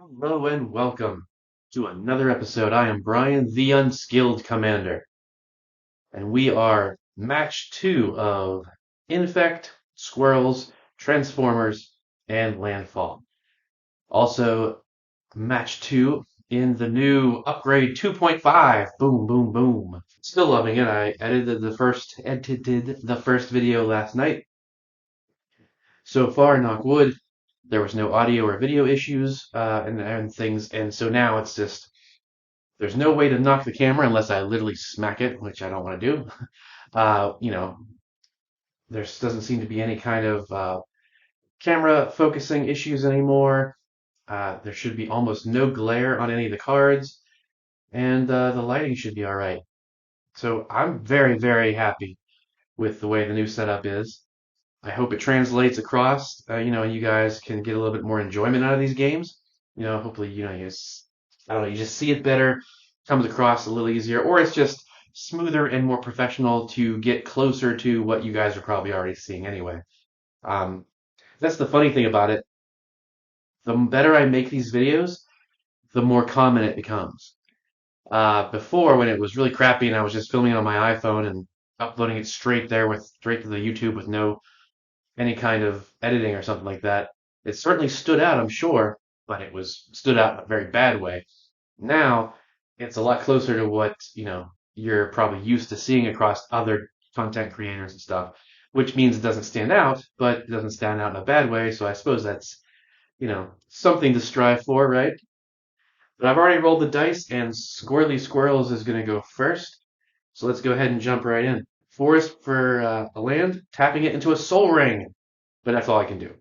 Hello and welcome to another episode. I am Brian, the Unskilled Commander, and we are match two of Infect, Squirrels, Transformers, and Landfall. Also, match two in the new upgrade 2.5. Boom, boom, boom. Still loving it. I edited the first video last night. So far, knock wood, there was no audio or video issues and things, and so now it's just there's no way to knock the camera unless I literally smack it, which I don't want to do. Uh, you know, there doesn't seem to be any kind of camera focusing issues anymore. There should be almost no glare on any of the cards, and the lighting should be all right. So I'm very, very happy with the way the new setup is. I hope it translates across, and you guys can get a little bit more enjoyment out of these games. Hopefully, I don't know, you just see it better, comes across a little easier, or it's just smoother and more professional to get closer to what you guys are probably already seeing anyway. Um, that's the funny thing about it. The better I make these videos, the more common it becomes. Before, when it was really crappy and I was just filming it on my iPhone and uploading it straight to the YouTube with no any kind of editing or something like that, it certainly stood out, I'm sure, but it was stood out in a very bad way. Now it's a lot closer to what, you're probably used to seeing across other content creators and stuff, which means it doesn't stand out, but it doesn't stand out in a bad way. So I suppose that's, something to strive for, right? But I've already rolled the dice and Squirrely Squirrels is going to go first. So let's go ahead and jump right in. Forest for a land, tapping it into a soul ring. But that's all I can do.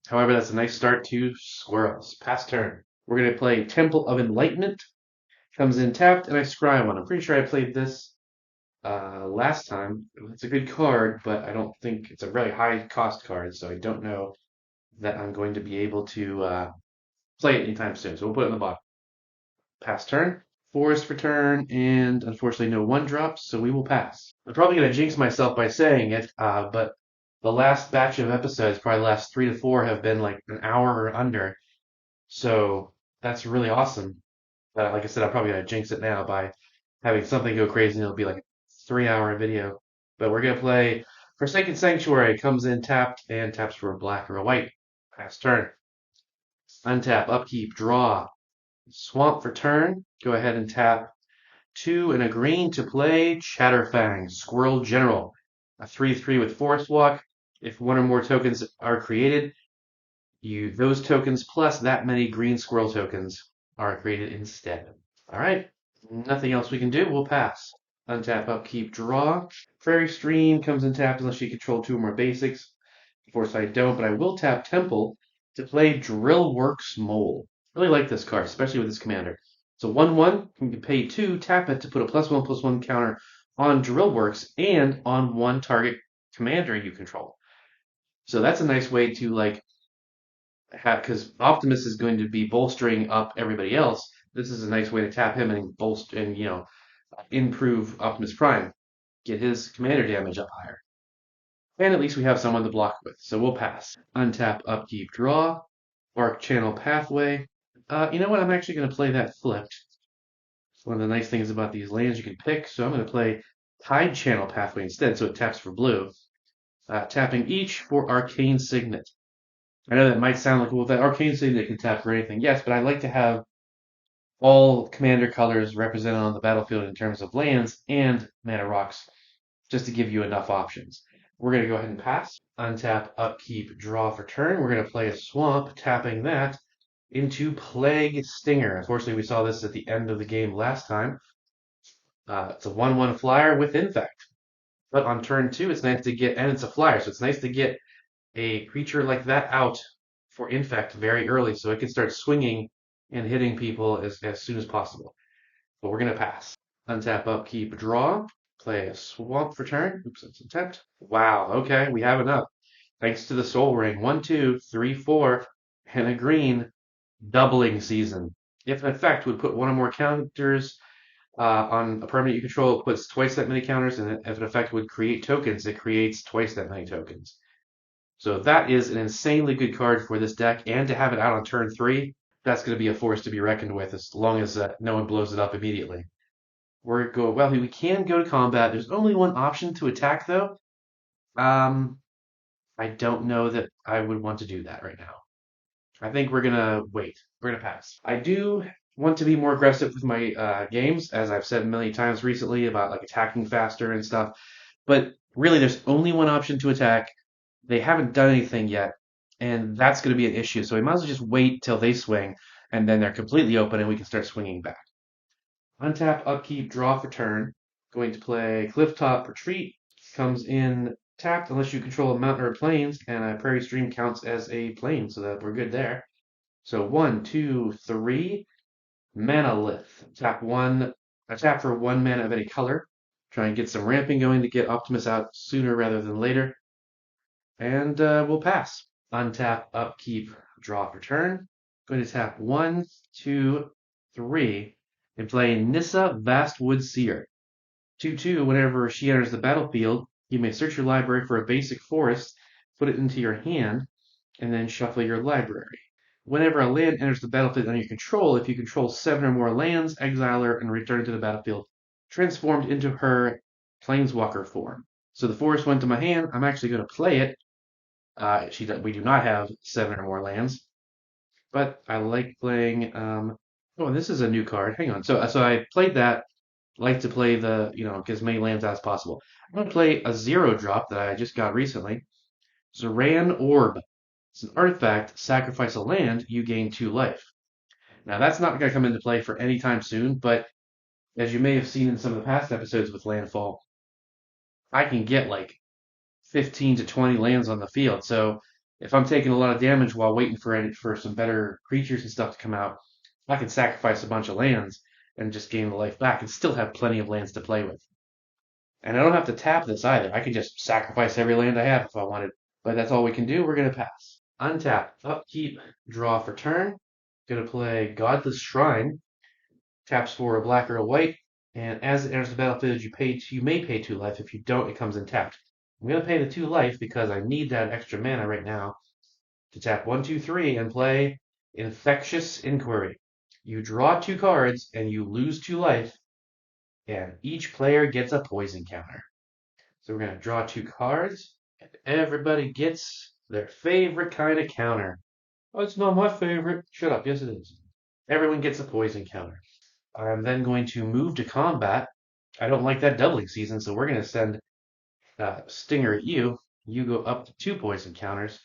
However, that's a nice start to Squirrels. Pass turn. We're going to play Temple of Enlightenment. Comes in tapped, and I scry one. I'm pretty sure I played this last time. It's a good card, but I don't think it's a really high cost card, so I don't know that I'm going to be able to play it anytime soon. So we'll put it in the bottom. Pass turn. Forest for turn, and unfortunately no one drops, so we will pass. I'm probably going to jinx myself by saying it, but the last batch of episodes, probably the last 3 to 4, have been like an hour or under. So that's really awesome. Like I said, I'm probably going to jinx it now by having something go crazy and it'll be like a 3 hour video. But we're going to play Forsaken Sanctuary. Comes in tapped and taps for a black or a white. Pass turn. Untap, upkeep, draw. Swamp for turn. Go ahead and tap 2 and a green to play Chatterfang, Squirrel General. A 3/3 with Forest Walk. If one or more tokens are created, those tokens plus that many green squirrel tokens are created instead. All right, nothing else we can do. We'll pass. Untap, upkeep, draw. Prairie Stream comes in tapped unless you control 2 or more basics. Of course, I don't, but I will tap Temple to play Drillworks Mole. Really like this card, especially with this commander. So 1/1, you can pay 2, tap it to put a +1/+1 counter on Drillworks and on one target commander you control. So that's a nice way to because Optimus is going to be bolstering up everybody else. This is a nice way to tap him and bolster and improve Optimus Prime, get his commander damage up higher. And at least we have someone to block with, so we'll pass. Untap, upkeep, draw. Arc Channel Pathway. You know what? I'm actually going to play that flipped. It's one of the nice things about these lands you can pick, so I'm going to play Tide Channel Pathway instead, so it taps for blue. Tapping each for Arcane Signet. I know that might sound like, well, that Arcane Signet can tap for anything. Yes, but I like to have all commander colors represented on the battlefield in terms of lands and mana rocks, just to give you enough options. We're going to go ahead and pass. Untap, upkeep, draw for turn. We're going to play a swamp, tapping that into Plague Stinger. Unfortunately, we saw this at the end of the game last time. It's a 1/1 flyer with Infect. But on turn 2, it's nice to get, and it's a flyer, so it's nice to get a creature like that out for Infect very early so it can start swinging and hitting people as soon as possible. But we're going to pass. Untap, upkeep, draw. Play a swamp for turn. Oops, that's untapped. Wow, okay, we have enough. Thanks to the Soul Ring. 1, 2, 3, 4, and a green. Doubling Season. If an effect would put one or more counters on a permanent you control, it puts twice that many counters, and if an effect would create tokens, it creates twice that many tokens. So that is an insanely good card for this deck, and to have it out on turn 3, that's going to be a force to be reckoned with as long as no one blows it up immediately. Well, we can go to combat. There's only one option to attack though. Um, I don't know that I would want to do that right now. I think we're gonna wait. We're gonna pass. I do want to be more aggressive with my games, as I've said many times recently about like attacking faster and stuff. But really, there's only one option to attack. They haven't done anything yet, and that's going to be an issue. So we might as well just wait till they swing, and then they're completely open, and we can start swinging back. Untap, upkeep, draw for turn. Going to play Clifftop Retreat. Comes in tapped unless you control a mountain or plains, and a Prairie Stream counts as a plain, so that we're good there. So 1, 2, 3. Manalith. Tap for 1 mana of any color. Try and get some ramping going to get Optimus out sooner rather than later. And we'll pass. Untap, upkeep, draw for turn. Going to tap 1, 2, 3, and play Nissa Vastwood Seer. 2/2, whenever she enters the battlefield, you may search your library for a basic forest, put it into your hand, and then shuffle your library. Whenever a land enters the battlefield under your control, if you control 7 or more lands, exile her and return it to the battlefield, transformed into her Planeswalker form. So the forest went to my hand. I'm actually going to play it. We do not have 7 or more lands, but I like playing. Oh, and this is a new card. Hang on. So I played that. Like to play get as many lands as possible. I'm going to play a 0-drop that I just got recently. Zoran Orb. It's an artifact. Sacrifice a land. You gain 2 life. Now that's not going to come into play for any time soon, but as you may have seen in some of the past episodes with Landfall, I can get like 15 to 20 lands on the field. So if I'm taking a lot of damage while waiting for some better creatures and stuff to come out, I can sacrifice a bunch of lands and just gain the life back and still have plenty of lands to play with. And I don't have to tap this either. I can just sacrifice every land I have if I wanted. But that's all we can do. We're going to pass. Untap, upkeep, draw for turn. Going to play Godless Shrine. Taps for a black or a white. And as it enters the battlefield, you may pay 2 life. If you don't, it comes in tapped. I'm going to pay the 2 life because I need that extra mana right now to tap 1, 2, 3 and play Infectious Inquiry. You draw 2 cards and you lose 2 life, and each player gets a poison counter. So we're going to draw 2 cards, and everybody gets their favorite kind of counter. Oh, it's not my favorite. Shut up. Yes, it is. Everyone gets a poison counter. I'm then going to move to combat. I don't like that doubling season, so we're going to send Stinger at you. You go up to 2 poison counters.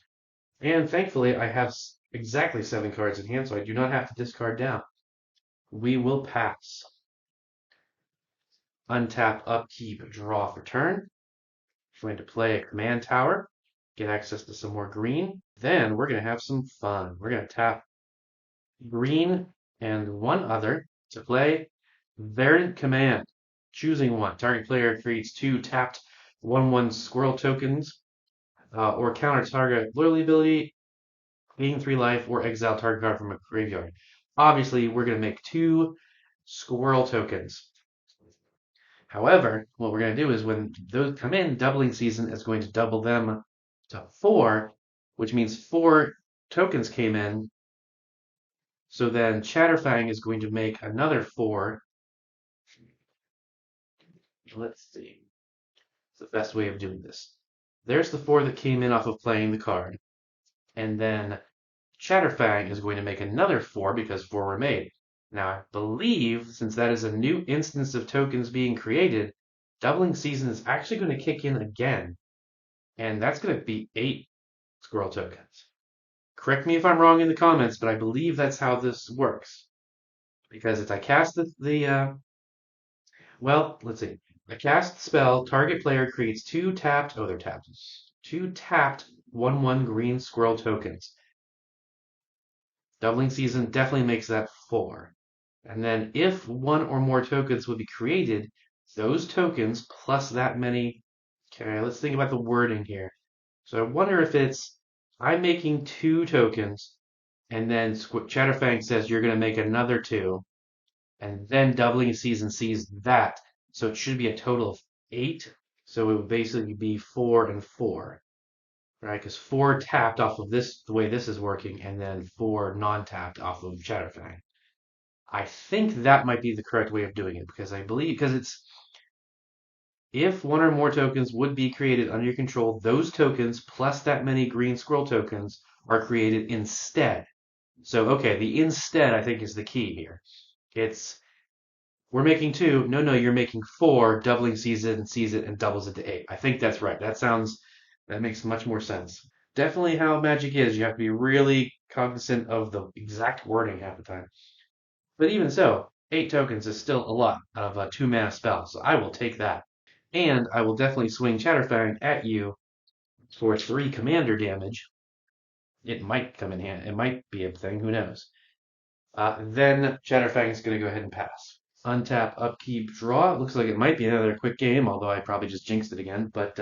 And thankfully, I have exactly 7 cards in hand, so I do not have to discard down. We will pass. Untap, upkeep, draw for turn. I'm going to play a command tower, get access to some more green. Then we're going to have some fun. We're going to tap green and 1 other to play Verdant Command. Choosing 1. Target player creates 2 tapped 1/1 squirrel tokens, or counter target loyalty ability, gain 3 life, or exile target card from a graveyard. Obviously, we're going to make 2 squirrel tokens. However, what we're going to do is when those come in, doubling season is going to double them to 4, which means 4 tokens came in. So then Chatterfang is going to make another 4. Let's see. It's the best way of doing this. There's the 4 that came in off of playing the card. And then Chatterfang is going to make another 4 because 4 were made. Now, I believe, since that is a new instance of tokens being created, doubling season is actually going to kick in again. And that's going to be 8 squirrel tokens. Correct me if I'm wrong in the comments, but I believe that's how this works. Because if I cast well, let's see. I cast spell, target player creates 2 tapped, they're tapped. 2 tapped 1/1 green squirrel tokens. Doubling season definitely makes that 4. And then if 1 or more tokens would be created, those tokens plus that many. Okay, let's think about the wording here. So I wonder if I'm making 2 tokens, and then Chatterfang says you're going to make another 2, and then doubling season sees that. So it should be a total of 8. So it would basically be 4 and 4. right? Because 4 tapped off of this, the way this is working, and then 4 non-tapped off of Chatterfang. I think that might be the correct way of doing it because I believe because it's if one or more tokens would be created under your control, those tokens plus that many green squirrel tokens are created instead. So okay, the instead I think is the key here. It's we're making 2. No, you're making 4, doubling sees it, and doubles it to 8. I think that's right. That makes much more sense. Definitely how Magic is. You have to be really cognizant of the exact wording half the time. But even so, 8 tokens is still a lot out of a 2 mana spell, so I will take that. And I will definitely swing Chatterfang at you for 3 commander damage. It might come in hand. It might be a thing. Who knows? Then Chatterfang is going to go ahead and pass. Untap, upkeep, draw. It looks like it might be another quick game, although I probably just jinxed it again. But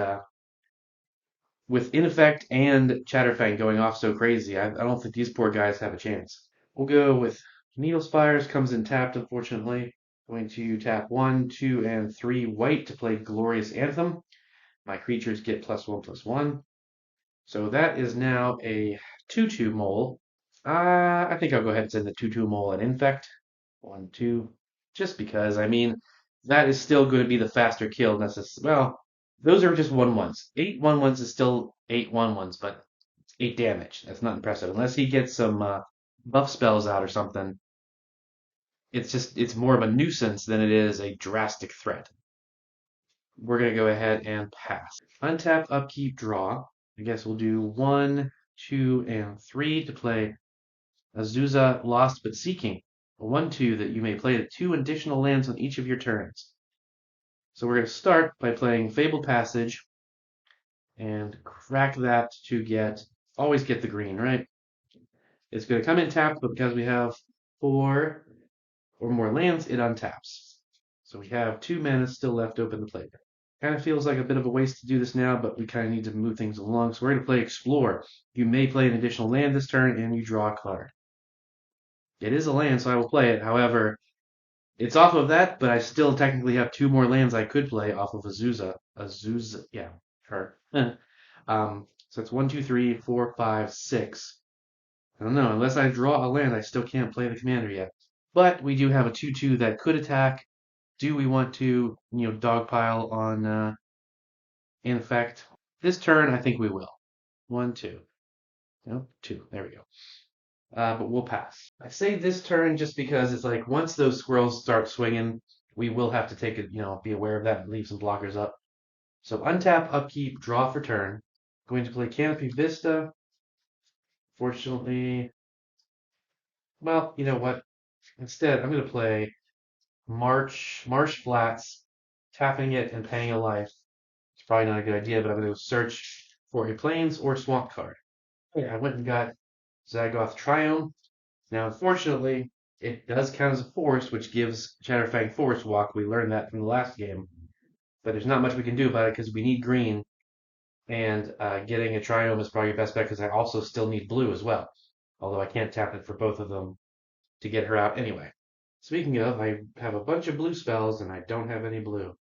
with Infect and Chatterfang going off so crazy, I don't think these poor guys have a chance. We'll go with Needle Spires, comes in tapped, unfortunately. Going to tap 1, 2, and 3 white to play Glorious Anthem. My creatures get +1/+1. So that is now a 2/2 mole. I think I'll go ahead and send the 2/2 mole an Infect. 1, 2. Just because, I mean, that is still going to be the faster kill. Well, those are just 1/1s. 8 1/1s is still 8 1/1s, but 8 damage. That's not impressive. Unless he gets some buff spells out or something, it's more of a nuisance than it is a drastic threat. We're going to go ahead and pass. Untap, upkeep, draw. I guess we'll do 1, 2, and 3 to play Azusa Lost but Seeking. A 1/2 that you may play to 2 additional lands on each of your turns. So we're going to start by playing Fabled Passage and crack that to always get the green, right? It's going to come in tapped, but because we have 4 or more lands, it untaps. So we have 2 mana still left open to play. Kind of feels like a bit of a waste to do this now, but we kind of need to move things along. So we're going to play Explore. You may play an additional land this turn, and you draw a card. It is a land, so I will play it. However, it's off of that, but I still technically have 2 more lands I could play off of Azusa. Azusa, yeah, her. So it's 1, 2, 3, 4, 5, 6. I don't know. Unless I draw a land, I still can't play the commander yet. But we do have a 2/2 that could attack. Do we want to, dogpile on Infect? This turn, I think we will. 1, 2. Nope, 2. There we go. But we'll pass. I say this turn just because it's like once those squirrels start swinging, we will have to take it, be aware of that and leave some blockers up. So untap, upkeep, draw for turn. Going to play Canopy Vista. Fortunately, well, you know what? Instead, I'm going to play Marsh Flats, tapping it and paying a life. It's probably not a good idea, but I'm going to search for a Plains or Swamp card. Okay, I went and got Zagoth Triome. Now, unfortunately, it does count as a forest, which gives Chatterfang Forest Walk. We learned that from the last game. But there's not much we can do about it because we need green. And getting a Triome is probably your best bet because I also still need blue as well. Although I can't tap it for both of them to get her out anyway. Speaking of, I have a bunch of blue spells and I don't have any blue.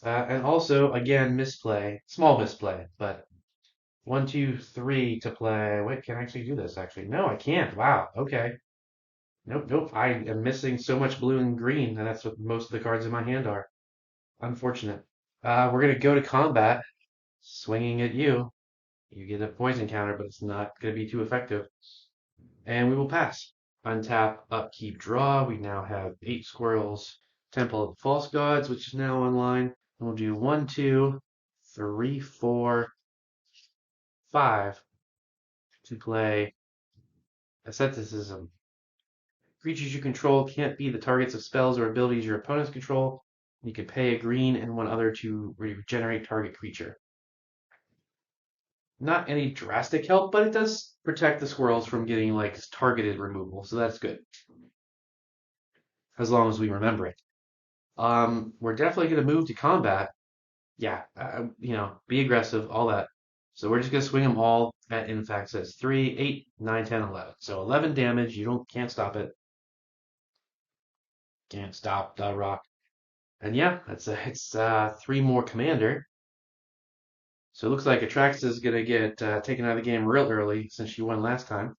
And also, again, misplay. Small misplay, but 1, 2, 3 to play. Wait, can I actually do this? Actually, no, I can't. Wow. Okay. Nope. I am missing so much blue and green, and that's what most of the cards in my hand are. Unfortunate. We're gonna go to combat, swinging at you. You get a poison counter, but it's not gonna be too effective. And we will pass. Untap, upkeep, draw. We now have 8 squirrels. Temple of the False Gods, which is now online. And we'll do 1, 2, 3, 4, 5 to play Asceticism. Creatures you control can't be the targets of spells or abilities your opponents control. You can pay a green and 1 other to regenerate target creature. Not any drastic help, but it does protect the squirrels from getting like targeted removal, so that's good. As long as we remember it. We're definitely going to move to combat. Yeah, be aggressive, all that. So we're just going to swing them all at Infect. Says 3, 8, 9, 10, 11. So 11 damage. You can't stop it. Can't stop the rock. And yeah, it's 3 more commander. So it looks like Atraxa is going to get taken out of the game real early since she won last time.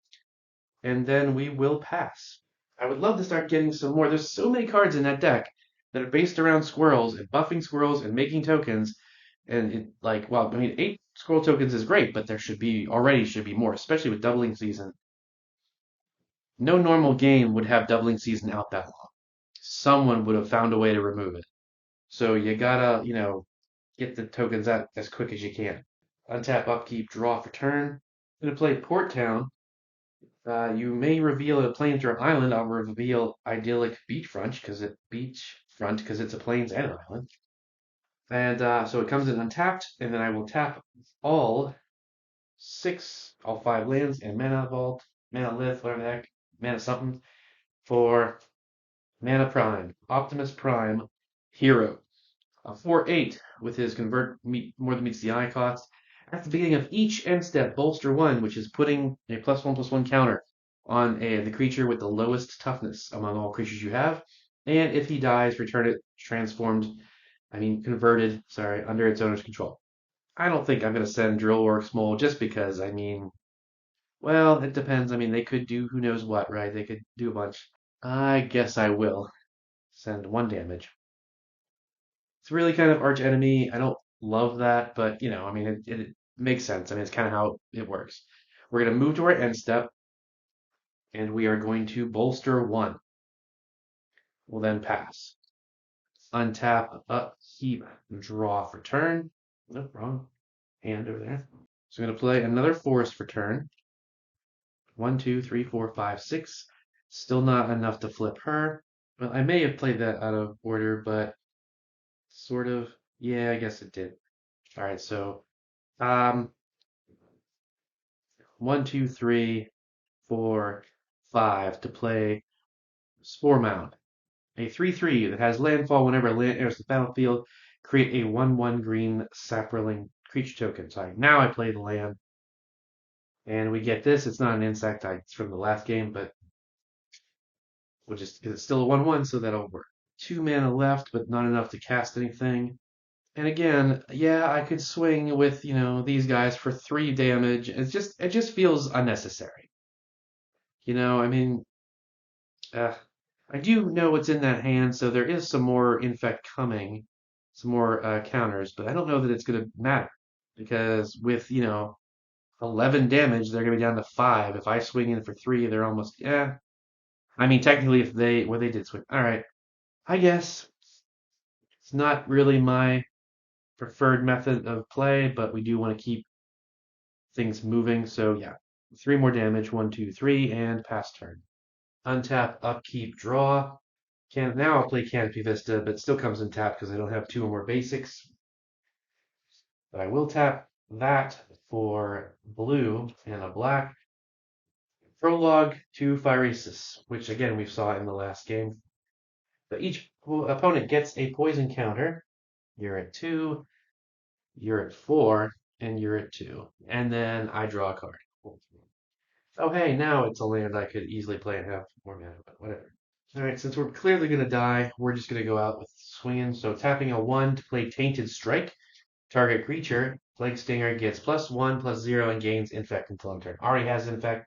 And then we will pass. I would love to start getting some more. There's so many cards in that deck that are based around squirrels and buffing squirrels and making tokens. And it, like, well, I mean, 8 squirrel tokens is great, but there should be more, especially with doubling season. No normal game would have doubling season out that long. Someone would have found a way to remove it. So you gotta, get the tokens out as quick as you can. Untap, upkeep, draw for turn. I'm gonna play Port Town. You may reveal a plains or island. I'll reveal idyllic beachfront because it's a plains and an island. And so it comes in untapped, and then I will tap all all 5 lands and mana vault, mana lith, whatever the heck, mana something for mana prime, Optimus Prime, hero. 4/8 with his convert more than meets the eye cost. At the beginning of each end step, bolster 1, which is putting a +1/+1 counter on the creature with the lowest toughness among all creatures you have. And if he dies, return it converted, under its owner's control. I don't think I'm going to send Drillworks Mole just because, well, it depends. They could do who knows what, right? They could do a bunch. I guess I will send 1 damage. It's really kind of arch enemy. I don't love that, but it makes sense. It's kind of how it works. We're going to move to our end step, and we are going to bolster 1. We'll then pass. Untap, upkeep, draw for turn. Nope, wrong hand over there. So I'm going to play another forest for turn. 1, 2, 3, 4, 5, 6. Still not enough to flip her. Well, I may have played that out of order, but sort of. Yeah, I guess it did. All right, so 1, 2, 3, 4, 5 to play Spore Mound. A 3/3 that has landfall whenever land enters the battlefield. Create a 1/1 green sapling creature token. Sorry, now I play the land. And we get this. It's not an insect. It's from the last game, but it's still a 1/1, so that'll work. 2 mana left, but not enough to cast anything. And again, yeah, I could swing with, these guys for 3 damage. It just feels unnecessary. Uh, I do know what's in that hand, so there is some more Infect coming, some more counters, but I don't know that it's going to matter because with, 11 damage, they're going to be down to 5. If I swing in for 3, they're almost, yeah. Technically, they did swing. All right. I guess it's not really my preferred method of play, but we do want to keep things moving. So yeah, 3 more damage, 1, 2, 3, and pass turn. Untap, upkeep, draw. Now I'll play Canopy Vista, but it still comes in tap because I don't have 2 or more basics. But I will tap that for blue and a black. Prologue to Phyresis, which again we saw in the last game. But each opponent gets a poison counter. You're at 2, you're at 4, and you're at 2. And then I draw a card. Oh hey, now it's a land I could easily play and have more mana, but whatever. Alright, since we're clearly going to die, we're just going to go out with swinging. So tapping a 1 to play Tainted Strike. Target creature, Plague Stinger, gets +1/+0 and gains Infect until end turn. Already has Infect,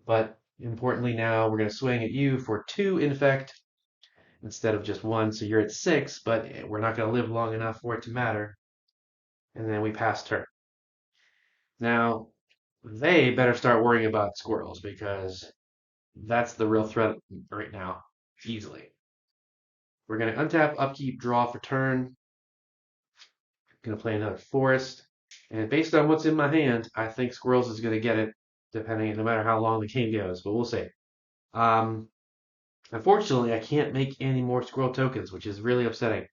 but importantly now we're going to swing at you for 2 Infect instead of just 1. So you're at 6, but we're not going to live long enough for it to matter. And then we pass turn. Now, they better start worrying about squirrels because that's the real threat right now, easily. We're going to untap, upkeep, draw for turn. Going to play another forest. And based on what's in my hand, I think Squirrels is going to get it, no matter how long the game goes, but we'll see. Unfortunately, I can't make any more Squirrel tokens, which is really upsetting.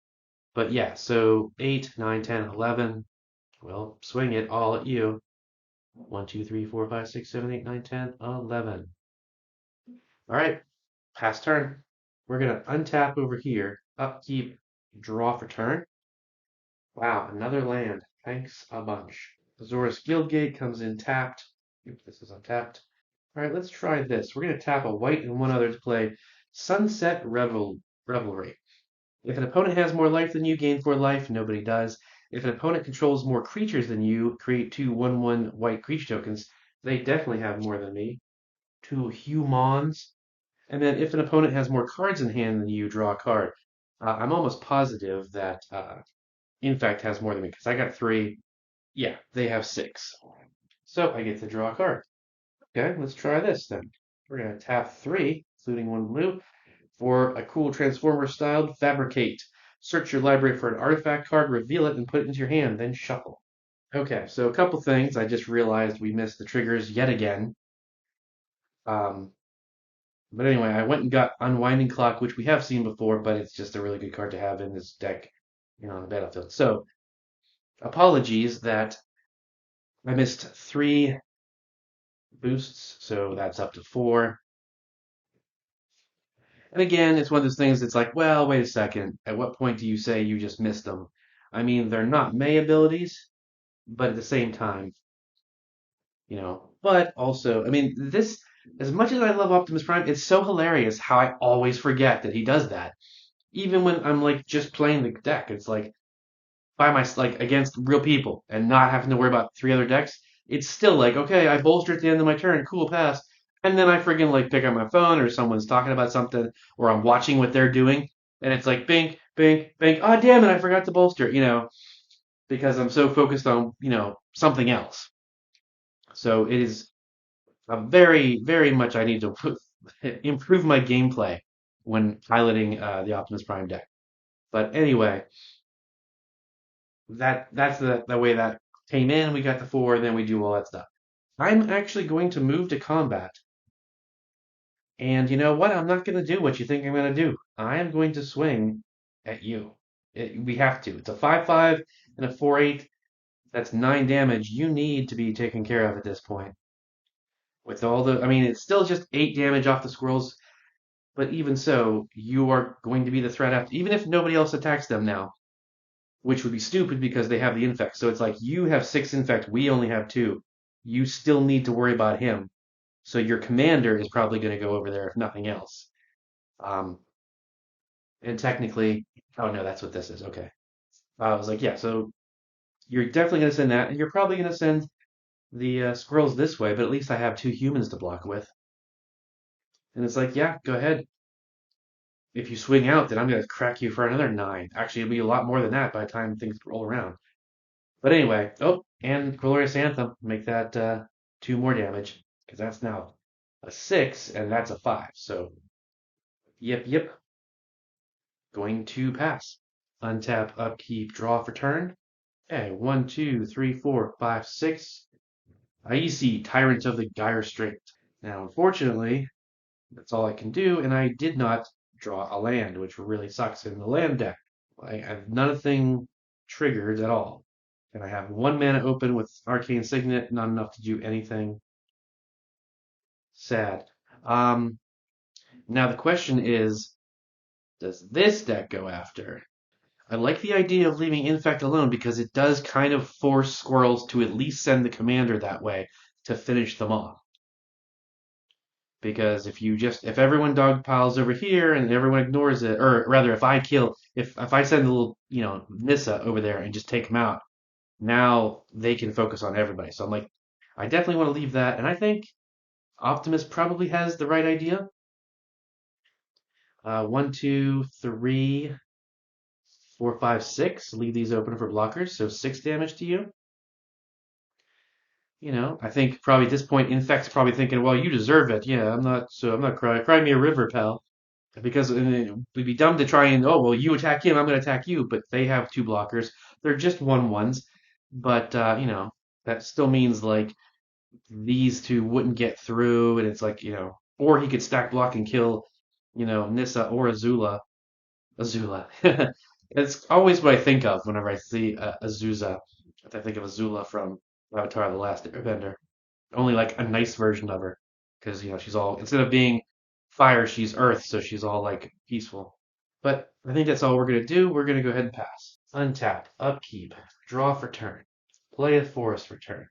But yeah, so 8, 9, 10, 11. Well, swing it all at you. 1, 2, 3, 4, 5, 6, 7, 8, 9, 10, 11. All right, pass turn. We're going to untap over here, upkeep, draw for turn. Wow, another land. Thanks a bunch. Azorus Guildgate comes in tapped. Oops, this is untapped. All right, let's try this. We're going to tap a white and 1 other to play Sunset Revelry. If an opponent has more life than you, gain 4 life. Nobody does. if an opponent controls more creatures than you, create two 1/1 white creature tokens. They definitely have more than me. Two humans. And then if an opponent has more cards in hand than you, draw a card. I'm almost positive that Infect has more than me because I got 3. Yeah, they have 6. So I get to draw a card. Okay, let's try this then. We're going to tap 3, including 1 blue, for a cool Transformer-styled Fabricate. Search your library for an artifact card, reveal it, and put it into your hand, then shuffle. Okay, so a couple things. I just realized we missed the triggers yet again. Um, but anyway, I went and got Unwinding Clock, which we have seen before, but it's just a really good card to have in this deck, on the battlefield. So, apologies that I missed 3 boosts, so that's up to 4. And again, it's one of those things that's like, well, wait a second. At what point do you say you just missed them? I mean, they're not May abilities, but at the same time, But also, I mean, this, as much as I love Optimus Prime, it's so hilarious how I always forget that he does that. Even when I'm like just playing the deck, it's like by my like against real people and not having to worry about 3 other decks. It's still like, okay, I bolster at the end of my turn, cool pass, and then I friggin' like pick up my phone or someone's talking about something or I'm watching what they're doing, and it's like bink, bink, bink. Oh damn it, I forgot to bolster, because I'm so focused on something else. So it is a very, very much I need to improve my gameplay when piloting the Optimus Prime deck. But anyway, that's the way that came in. We got the 4, then we do all that stuff. I'm actually going to move to combat. And you know what? I'm not going to do what you think I'm going to do. I am going to swing at you. We have to. It's a 5/5 and a 4/8. That's 9 damage. You need to be taken care of at this point. With all I mean, it's still just 8 damage off the squirrels. But even so, you are going to be the threat after, even if nobody else attacks them now, which would be stupid because they have the infect. So it's like you have 6 infect, we only have 2. You still need to worry about him. So your commander is probably going to go over there if nothing else. Um, and technically, oh no, that's what this is. Okay. I was like, yeah, so you're definitely going to send that, and you're probably going to send the squirrels this way, but at least I have 2 humans to block with. And it's like, yeah, go ahead. If you swing out, then I'm going to crack you for another 9. Actually, it'll be a lot more than that by the time things roll around. But anyway, oh, and Glorious Anthem, make that 2 more damage, because that's now a 6, and that's a 5. So, yep, going to pass. Untap, upkeep, draw for turn. Okay, 1, 2, 3, 4, 5, 6. Aisi, Tyrant of the Gyre Strait. Now, unfortunately, that's all I can do, and I did not draw a land, which really sucks in the land deck. I have nothing triggered at all. And I have 1 mana open with Arcane Signet, not enough to do anything. Sad. Um, Now the question is, does this deck go after? I like the idea of leaving Infect alone because it does kind of force Squirrels to at least send the commander that way to finish them off. Because if everyone dogpiles over here and everyone ignores it, or rather if I send a little, Nissa over there and just take them out, now they can focus on everybody. So I'm like, I definitely want to leave that. And I think Optimus probably has the right idea. 1, 2, 3, 4, 5, 6. Leave these open for blockers. So 6 damage to you. I think probably at this point, Infect's probably thinking, well, you deserve it. Yeah, I'm not crying. Cry me a river, pal. Because it would be dumb to try and, oh, well, you attack him, I'm going to attack you. But they have 2 blockers. They're just 1/1s. But, that still means like these 2 wouldn't get through. And it's like, or he could stack block and kill, Nissa or Azula. Azula. It's always what I think of whenever I see Azusa. I think of Azula from Avatar: The Last Airbender. Only like a nice version of her, because she's all instead of being fire, she's earth, so she's all like peaceful. But I think that's all we're gonna do. We're gonna go ahead and pass. Untap, upkeep, draw for turn, play a forest for turn.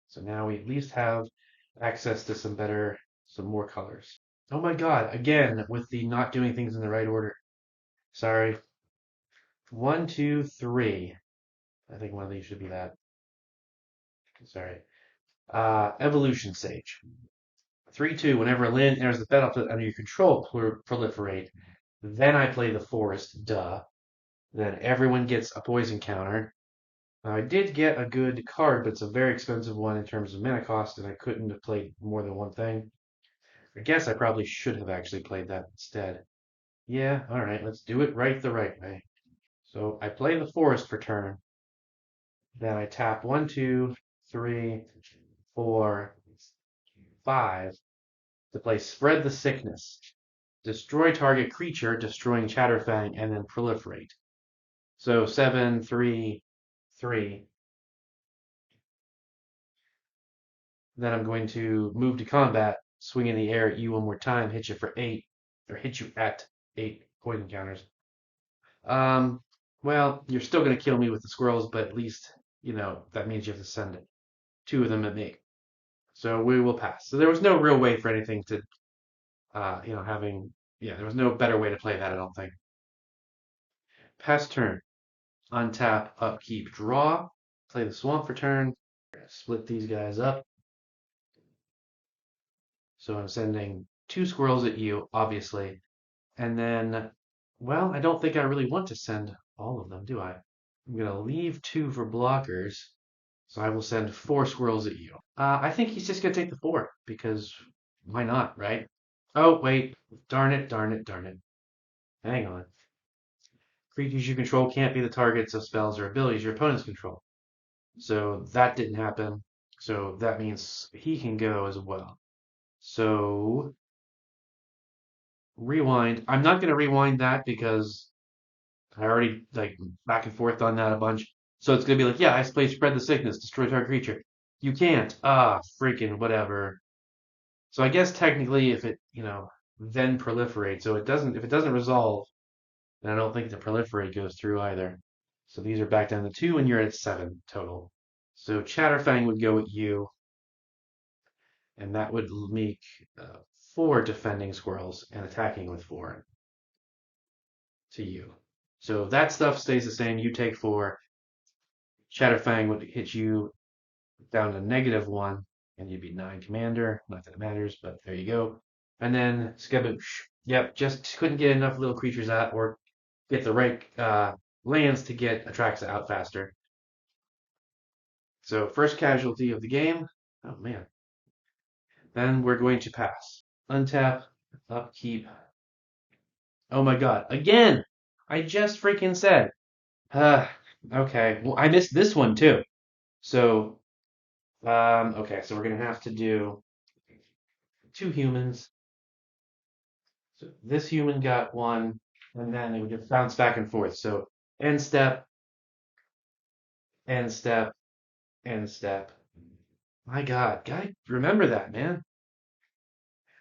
So now we at least have access to some more colors. Oh my God! Again with the not doing things in the right order. Sorry. 1, 2, 3. I think one of these should be that. Sorry. Evolution Sage. 3/2. Whenever a land enters the battlefield under your control, proliferate. Then I play the forest. Duh. Then everyone gets a poison counter. Now, I did get a good card, but it's a very expensive one in terms of mana cost, and I couldn't have played more than one thing. I guess I probably should have actually played that instead. Yeah, alright, let's do it the right way. So I play the forest for turn. Then I tap 1, 2, 3, 4, 5 to play Spread the Sickness. Destroy target creature, destroying Chatterfang, and then proliferate. So 7, 3, 3. Then I'm going to move to combat, swing in the air at you one more time, hit you for 8, or hit you at 8 poison counters. Well, you're still going to kill me with the squirrels, but at least, that means you have to send 2 of them at me. So we will pass. So there was no real way for anything to, there was no better way to play that, I don't think. Pass turn. Untap, upkeep, draw. Play the swamp for turn. Split these guys up. So I'm sending 2 squirrels at you, obviously. And then, well, I don't think I really want to send all of them, do I? I'm going to leave 2 for blockers. So I will send 4 squirrels at you. I think he's just going to take the 4, because why not, right? Oh, wait. Darn it, darn it, darn it. Hang on. Creatures you control can't be the targets of spells or abilities your opponents control. So that didn't happen. So that means he can go as well. So rewind. I'm not going to rewind that because I already back and forth on that a bunch. So it's going to be like, yeah, I play Spread the Sickness, destroy target creature. You can't. Freaking whatever. So I guess technically if it, then proliferate. So if it doesn't resolve, then I don't think the proliferate goes through either. So these are back down to 2 and you're at 7 total. So Chatterfang would go at you, and that would make 4 defending squirrels and attacking with 4 to you. So that stuff stays the same. You take 4. Chatterfang would hit you down to -1, and you'd be 9 commander. Not that it matters, but there you go. And then Skaboosh. Yep, just couldn't get enough little creatures out or get the right lands to get Atraxa out faster. So first casualty of the game. Oh man. Then we're going to pass. Untap, upkeep. Oh my god. Again! I just freaking said. Okay. Well, I missed this one too. So, okay, so we're gonna have to do 2 humans. So this human got 1, and then it would just bounce back and forth. So end step, end step, end step. My god, gotta remember that, man.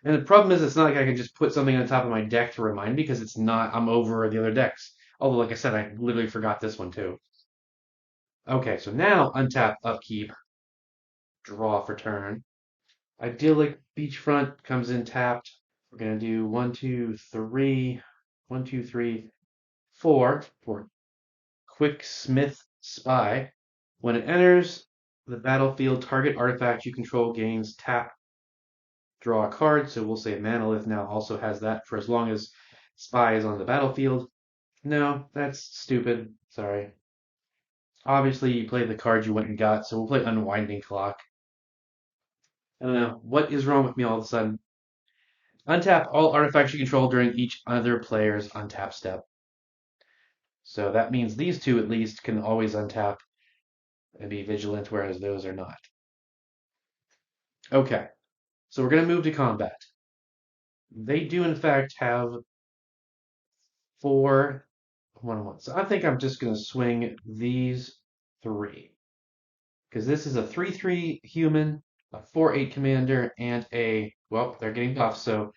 And the problem is, it's not like I can just put something on the top of my deck to remind me because it's not, I'm over the other decks. Although, like I said, I literally forgot this one too. Okay, so now untap, upkeep, draw for turn. Idyllic Beachfront comes in tapped. We're going to do 1, 2, 3, 1, 2, 3, 4 for Quick Smith Spy. When it enters the battlefield, target artifact you control gains tap, draw a card. So we'll say Manolith now also has that for as long as Spy is on the battlefield. No, that's stupid. Sorry. Obviously, you played the card you went and got, so we'll play Unwinding Clock. I don't know. What is wrong with me all of a sudden? Untap all artifacts you control during each other player's untap step. So that means these 2 at least can always untap and be vigilant, whereas those are not. Okay, so we're going to move to combat. They do, in fact, have 4 1/1. So I think I'm just going to swing these 3. Because this is a 3/3 human, a 4/8 commander, and well, they're getting buffed, so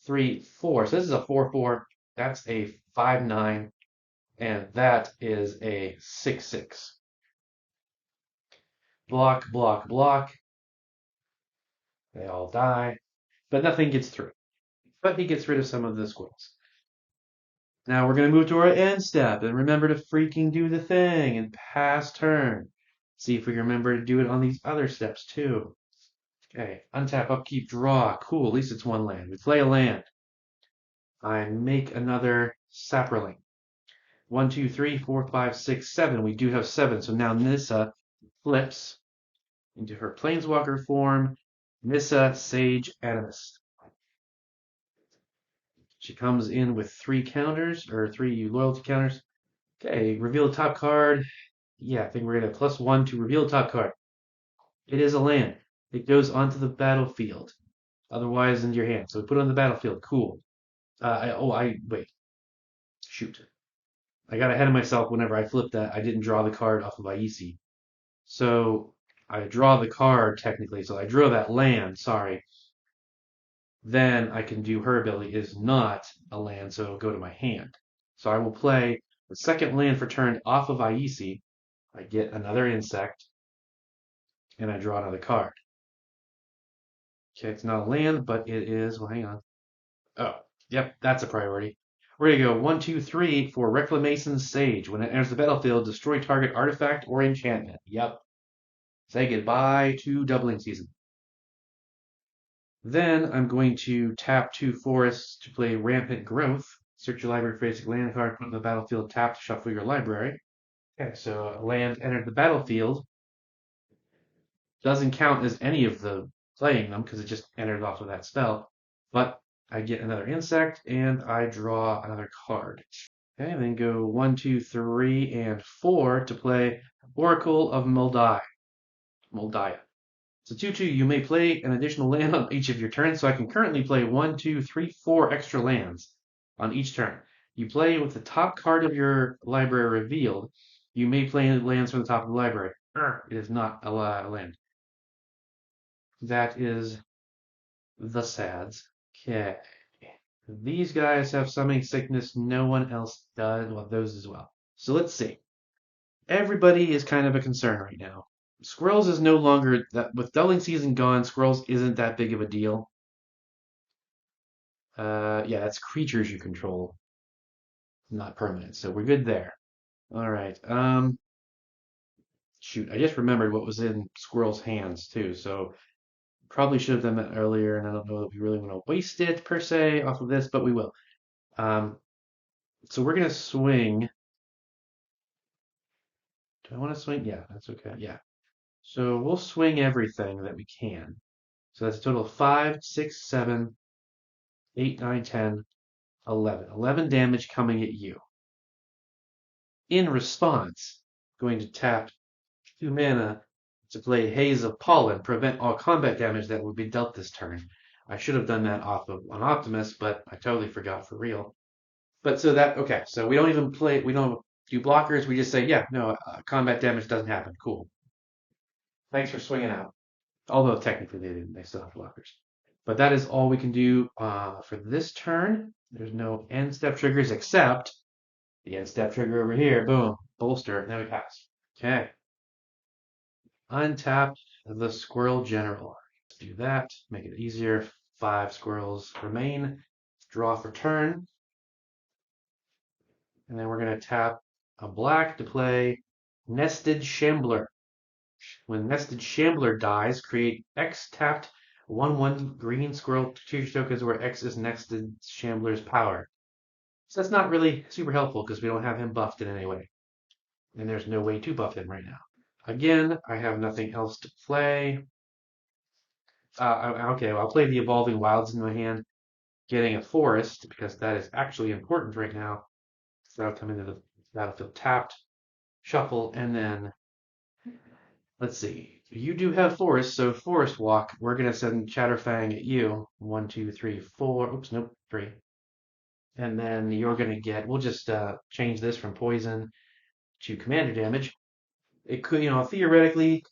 3, 4. So this is a 4/4. That's a 5/9. And that is a 6/6. Block, block, block. They all die. But nothing gets through. But he gets rid of some of the squirrels. Now we're going to move to our end step, and remember to freaking do the thing and pass turn. See if we remember to do it on these other steps too. Okay, untap, upkeep, draw. Cool, at least it's one land. We play a land. I make another sapperling. 1, 2, 3, 4, 5, 6, 7. We do have 7, so now Nissa flips into her planeswalker form. Nissa, Sage, Animist. She comes in with 3 counters, or 3 loyalty counters. Okay, reveal the top card. Yeah, I think we're going to +1 to reveal the top card. It is a land. It goes onto the battlefield. Otherwise, into your hand. So we put it on the battlefield. Cool. Wait. Shoot. I got ahead of myself whenever I flipped that. I didn't draw the card off of Aisi. So I draw the card technically. So I drew that land. Sorry. Then I can do her ability is not a land, so it'll go to my hand. So I will play the second land for turn off of Aisi. I get another insect, and I draw another card. Okay, it's not a land, but it is. Well, hang on. Oh, yep, that's a priority. We're gonna go 1, 2, 3 for Reclamation Sage. When it enters the battlefield, destroy target artifact or enchantment. Yep. Say goodbye to doubling season. Then I'm going to tap 2 forests to play Rampant Growth. Search your library for basic land card, put it in the battlefield, tap to shuffle your library. Okay, so a land entered the battlefield doesn't count as any of the playing them because it just entered off of that spell. But I get another insect and I draw another card. Okay, and then go 1, 2, 3, and 4 to play Oracle of Moldiah. So 2/2, you may play an additional land on each of your turns. So I can currently play 1, 2, 3, 4 extra lands on each turn. You play with the top card of your library revealed. You may play lands from the top of the library. It is not a land. That is the sads. Okay. These guys have summoning sickness. No one else does. Well, those as well. So let's see. Everybody is kind of a concern right now. Squirrels is no longer that with doubling season gone. Squirrels isn't that big of a deal. Yeah, that's creatures you control, not permanent. So we're good there. All right. Shoot, I just remembered what was in Squirrel's hands too. So probably should have done that earlier, and I don't know if we really want to waste it per se off of this, but we will. Um, so we're gonna swing. Do I want to swing? Yeah, that's okay. Yeah. So we'll swing everything that we can. So that's a total of 5, 6, 7, 8, 9, 10, 11. 11 damage coming at you. In response, I'm going to tap 2 mana to play Haze of Pollen, prevent all combat damage that would be dealt this turn. I should have done that off of an Optimus, but I totally forgot for real. But so that, okay, so we don't even play, we don't do blockers, we just say, yeah, no, combat damage doesn't happen. Cool. Thanks for swinging out. Although technically they still have blockers. But that is all we can do for this turn. There's no end step triggers except the end step trigger over here. Boom. Bolster. Now we pass. Okay. Untap the Squirrel General. Let's do that. Make it easier. 5 squirrels remain. Draw for turn. And then we're going to tap a black to play Nested Shambler. When Nested Shambler dies, create X tapped 1/1 green squirrel creature tokens where X is Nested Shambler's power. So that's not really super helpful because we don't have him buffed in any way. And there's no way to buff him right now. Again, I have nothing else to play. Okay, well, I'll play the Evolving Wilds in my hand, getting a forest because that is actually important right now. So that'll come into the battlefield tapped, shuffle, and then let's see. You do have forest, so forest walk. We're gonna send Chatterfang at you. 1, 2, 3, 4. Oops, nope, 3. And then you're gonna get. We'll just change this from poison to commander damage. It could, theoretically,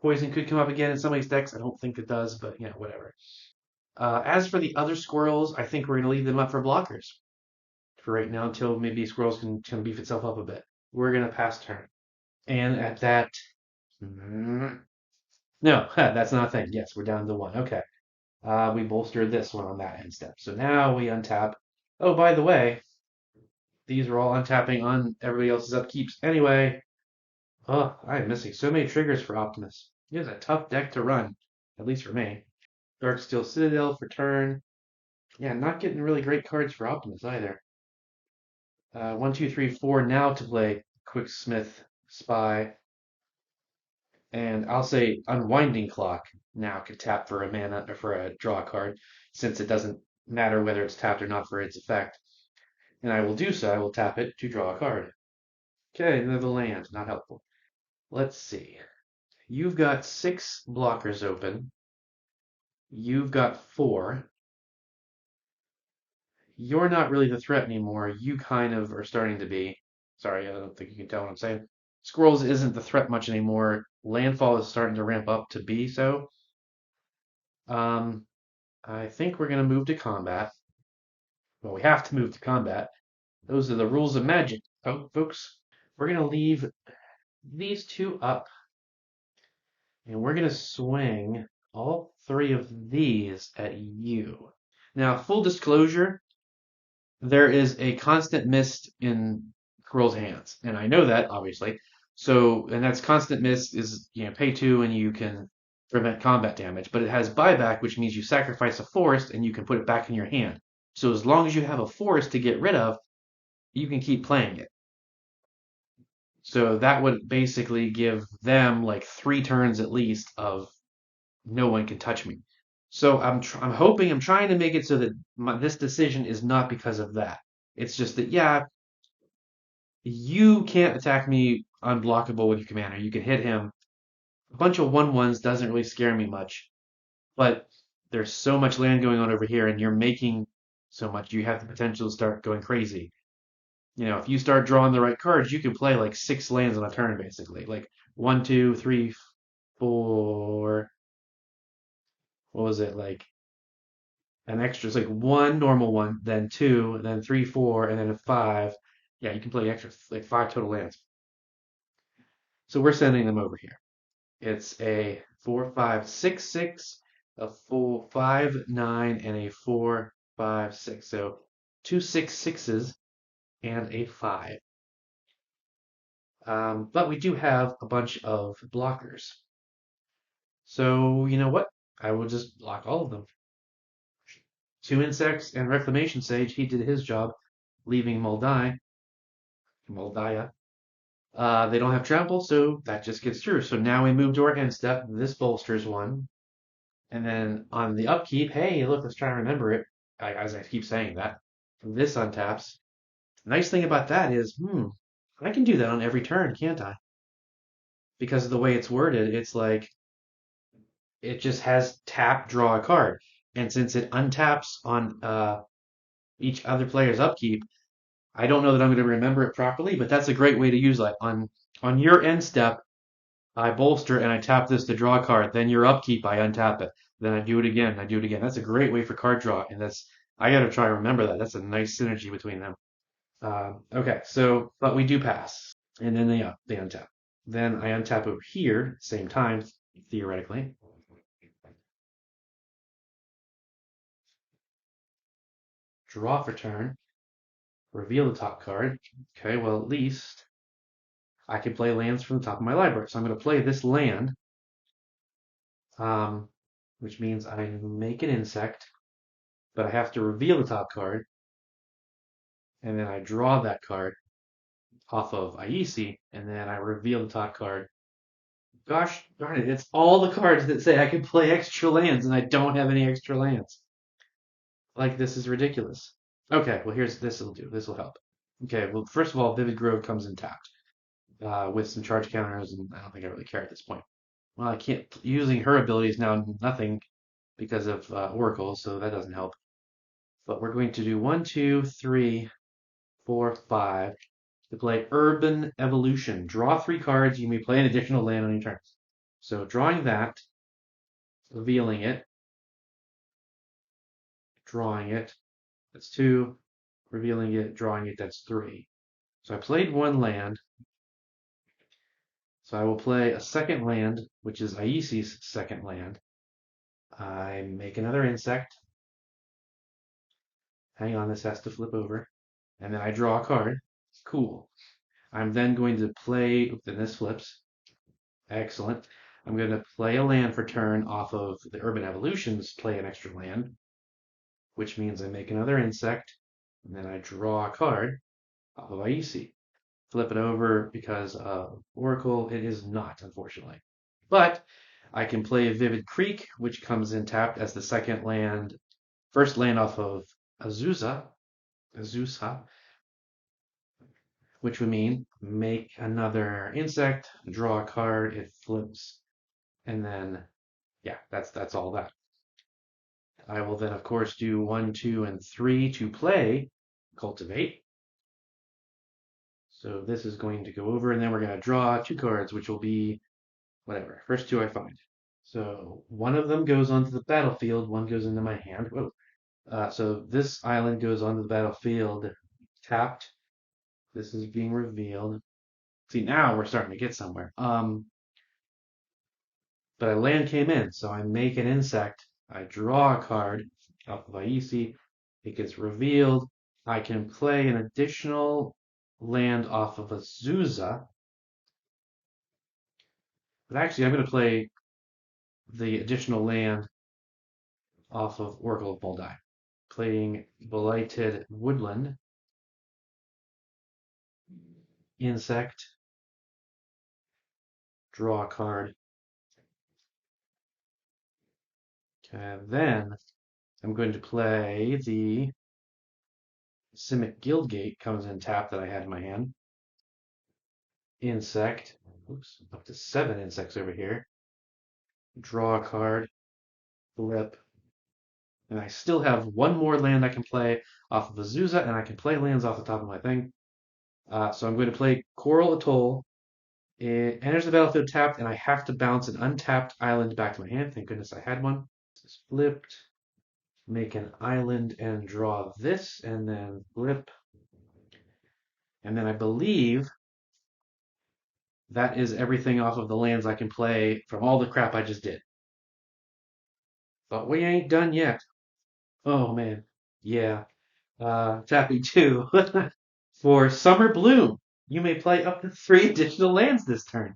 poison could come up again in somebody's decks. I don't think it does, but whatever. As for the other squirrels, I think we're gonna leave them up for blockers for right now until maybe squirrels can beef itself up a bit. We're gonna pass turn, and at that. No, that's not a thing. Yes, we're down to 1. Okay. We bolstered this one on that end step. So now we untap. Oh, by the way, these are all untapping on everybody else's upkeeps anyway. Oh, I'm missing so many triggers for Optimus. It is a tough deck to run, at least for me. Darksteel Citadel for turn. Yeah, not getting really great cards for Optimus either. 1, 2, 3, 4 now to play Quicksmith Spy. And I'll say Unwinding Clock now can tap for a mana or for a draw card, since it doesn't matter whether it's tapped or not for its effect. And I will do so. I will tap it to draw a card. Okay, another land, not helpful. Let's see. You've got 6 blockers open. You've got 4. You're not really the threat anymore. You kind of are starting to be. Sorry, I don't think you can tell what I'm saying. Squirrels isn't the threat much anymore. Landfall is starting to ramp up to be so. I think we're going to move to combat. Well, we have to move to combat. Those are the rules of magic, folks. We're going to leave these 2 up, and we're going to swing all 3 of these at you. Now, full disclosure, there is a constant mist in Squirrel's hands, and I know that, obviously. So, and that's constant mist is, pay 2 and you can prevent combat damage, but it has buyback, which means you sacrifice a forest and you can put it back in your hand. So as long as you have a forest to get rid of, you can keep playing it. So that would basically give them like 3 turns at least of no one can touch me. So I'm hoping, I'm trying to make it so that this decision is not because of that. It's just that, yeah, you can't attack me unblockable with your commander. You can hit him. A bunch of 1/1s doesn't really scare me much, but there's so much land going on over here, and you're making so much. You have the potential to start going crazy. If you start drawing the right cards, you can play like 6 lands on a turn, basically. Like 1, 2, 3, 4. What was it? Like an extra. It's like 1 normal one, then 2, then 3, 4, and then a 5. Yeah, you can play extra, like 5 total lands. So we're sending them over here. It's a 4, 5, 6, 6, a 4, 5, 9, and a 4, 5, 6. So 2 6 6s and a 5. But we do have a bunch of blockers. So you know what? I will just block all of them. 2 insects and Reclamation Sage. He did his job, leaving Moldiah. They don't have trample, so that just gets through. So now we move to our end step. This bolsters one. And then on the upkeep, hey, look, let's try and remember it. As I keep saying that. This untaps. Nice thing about that is, I can do that on every turn, can't I? Because of the way it's worded, it's like it just has tap, draw a card. And since it untaps on each other player's upkeep, I don't know that I'm going to remember it properly, but that's a great way to use that. On your end step, I bolster and I tap this to draw a card. Then your upkeep, I untap it. Then I do it again. I do it again. That's a great way for card draw, and I got to try to remember that. That's a nice synergy between them. Okay, so but we do pass, and then they untap. Then I untap over here, same time, theoretically. Draw for turn. Reveal the top card. Okay, well at least I can play lands from the top of my library. So I'm going to play this land, which means I make an insect, but I have to reveal the top card, and then I draw that card off of Aisi, and then I reveal the top card. Gosh darn it, it's all the cards that say I can play extra lands, and I don't have any extra lands. Like, this is ridiculous. Okay, well, this will do. This will help. Okay, well, first of all, Vivid Grove comes intact with some charge counters, and I don't think I really care at this point. Well, I can't. Using her ability is now nothing because of Oracle, so that doesn't help. But we're going to do 1, 2, 3, 4, 5 to play Urban Evolution. Draw 3 cards. You may play an additional land on your turn. So drawing that, revealing it, drawing it. That's 2. Revealing it, drawing it. That's 3. So I played 1 land. So I will play a second land, which is Aisi's second land. I make another insect. Hang on, this has to flip over. and then I draw a card. Cool. I'm then going to play, then this flips. Excellent. I'm going to play a land for turn off of the Urban Evolutions, play an extra land, which means I make another insect, and then I draw a card off of Aisi. Flip it over because of Oracle. It is not, unfortunately. But I can play Vivid Creek, which comes in tapped as the second land, first land off of Azusa, which would mean make another insect, draw a card, it flips, and then yeah, that's all that. I will then of course do 1, 2, and 3 to play Cultivate. So this is going to go over, and then we're going to draw 2 cards, which will be whatever. First 2 I find. So one of them goes onto the battlefield, one goes into my hand. Whoa. So this island goes onto the battlefield tapped. This is being revealed. See, now we're starting to get somewhere. But a land came in, so I make an insect. I draw a card off of Aisi. It gets revealed. I can play an additional land off of Azusa. But actually, I'm going to play the additional land off of Oracle of Moldai. Playing Blighted Woodland. Insect. Draw a card. And then I'm going to play the Simic Guildgate comes in tap that I had in my hand. Insect. Oops, up to 7 insects over here. Draw a card. Flip. And I still have one more land I can play off of Azusa, and I can play lands off the top of my thing. So I'm going to play Coral Atoll. It enters the battlefield tapped, and I have to bounce an untapped island back to my hand. Thank goodness I had one. This is flipped. Make an island and draw this, and then flip. And then I believe that is everything off of the lands I can play from all the crap I just did. But we ain't done yet. Oh man. Yeah. Tapping 2. For Summer Bloom, you may play up to 3 additional lands this turn.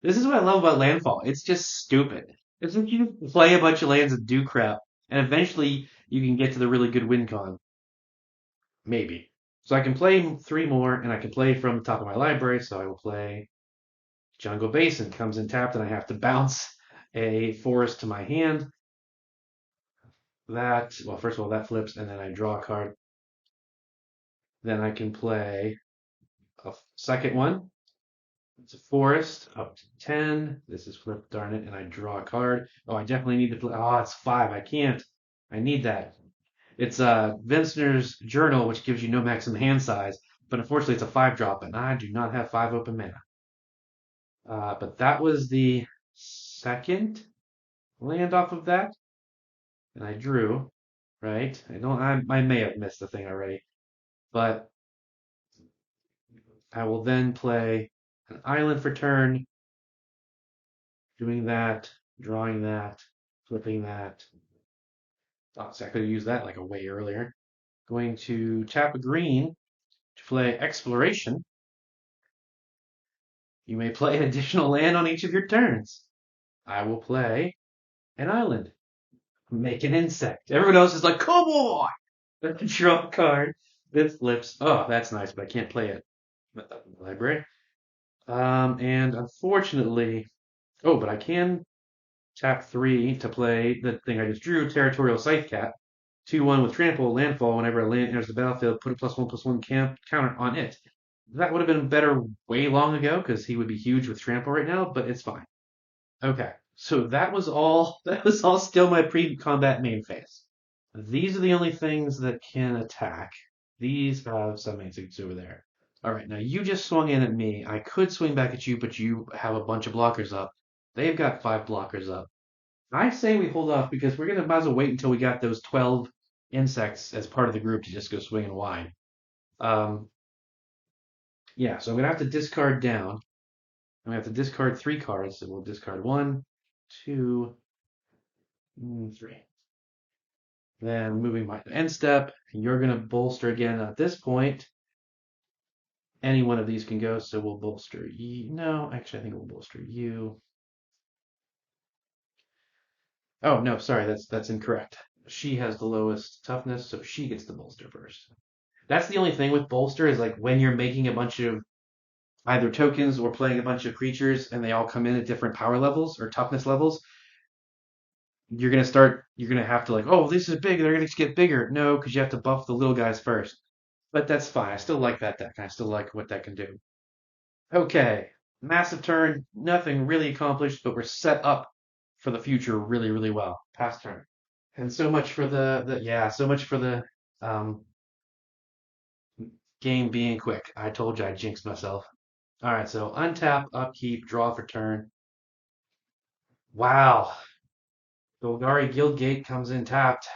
This is what I love about Landfall. It's just stupid. It's like you play a bunch of lands and do crap, and eventually you can get to the really good win con. Maybe. So I can play 3 more, and I can play from the top of my library, so I will play Jungle Basin. Comes in tapped, and I have to bounce a forest to my hand. Well, first of all, that flips, and then I draw a card. Then I can play a second one. It's a forest up to 10. This is flipped, darn it, and I draw a card. Oh, I definitely need to play. Oh, it's 5. I can't. I need that. It's Vintner's Journal, which gives you no maximum hand size, but unfortunately it's a 5 drop, and I do not have 5 open mana. But that was the second land off of that, and I drew, right? I may have missed the thing already, but I will then play an island for turn, doing that, drawing that, flipping that. Oh, so I could have used that like a way earlier. Going to tap a green to play Exploration. You may play an additional land on each of your turns. I will play an island. Make an insect. Everyone else is like, come on! Draw a card. This flips. Oh, that's nice, but I can't play it in the library. And unfortunately, oh, but I can tap 3 to play the thing I just drew, Territorial Scythe Cat. 2/1 with trample, landfall. Whenever a land enters the battlefield, put a +1/+1 counter on it. That would have been better way long ago because he would be huge with trample right now, but it's fine. Okay, so that was all. That was all still my pre-combat main phase. These are the only things that can attack. These have some instincts over there. All right, now you just swung in at me. I could swing back at you, but you have a bunch of blockers up. They've got 5 blockers up. I say we hold off because we're gonna might as well wait until we got those 12 insects as part of the group to just go swinging wide. Um, yeah, so I'm gonna have to discard down. I'm gonna have to discard 3 cards. So we'll discard 1, 2, 3. Then moving my end step, you're gonna bolster again at this point. Any one of these can go, so we'll bolster you. No, actually, I think we'll bolster you. Oh, no, sorry, that's incorrect. She has the lowest toughness, so she gets the bolster first. That's the only thing with bolster is like when you're making a bunch of either tokens or playing a bunch of creatures and they all come in at different power levels or toughness levels, you're gonna have to like, oh, this is big, they're gonna get bigger. No, because you have to buff the little guys first. But that's fine. I still like that deck. I still like what that can do. Okay, massive turn, nothing really accomplished, but we're set up for the future really, really well. Pass turn. And so much for so much for the um, game being quick. I told you I jinxed myself. All right, so untap, upkeep, draw for turn. Wow, Golgari Guildgate comes in tapped.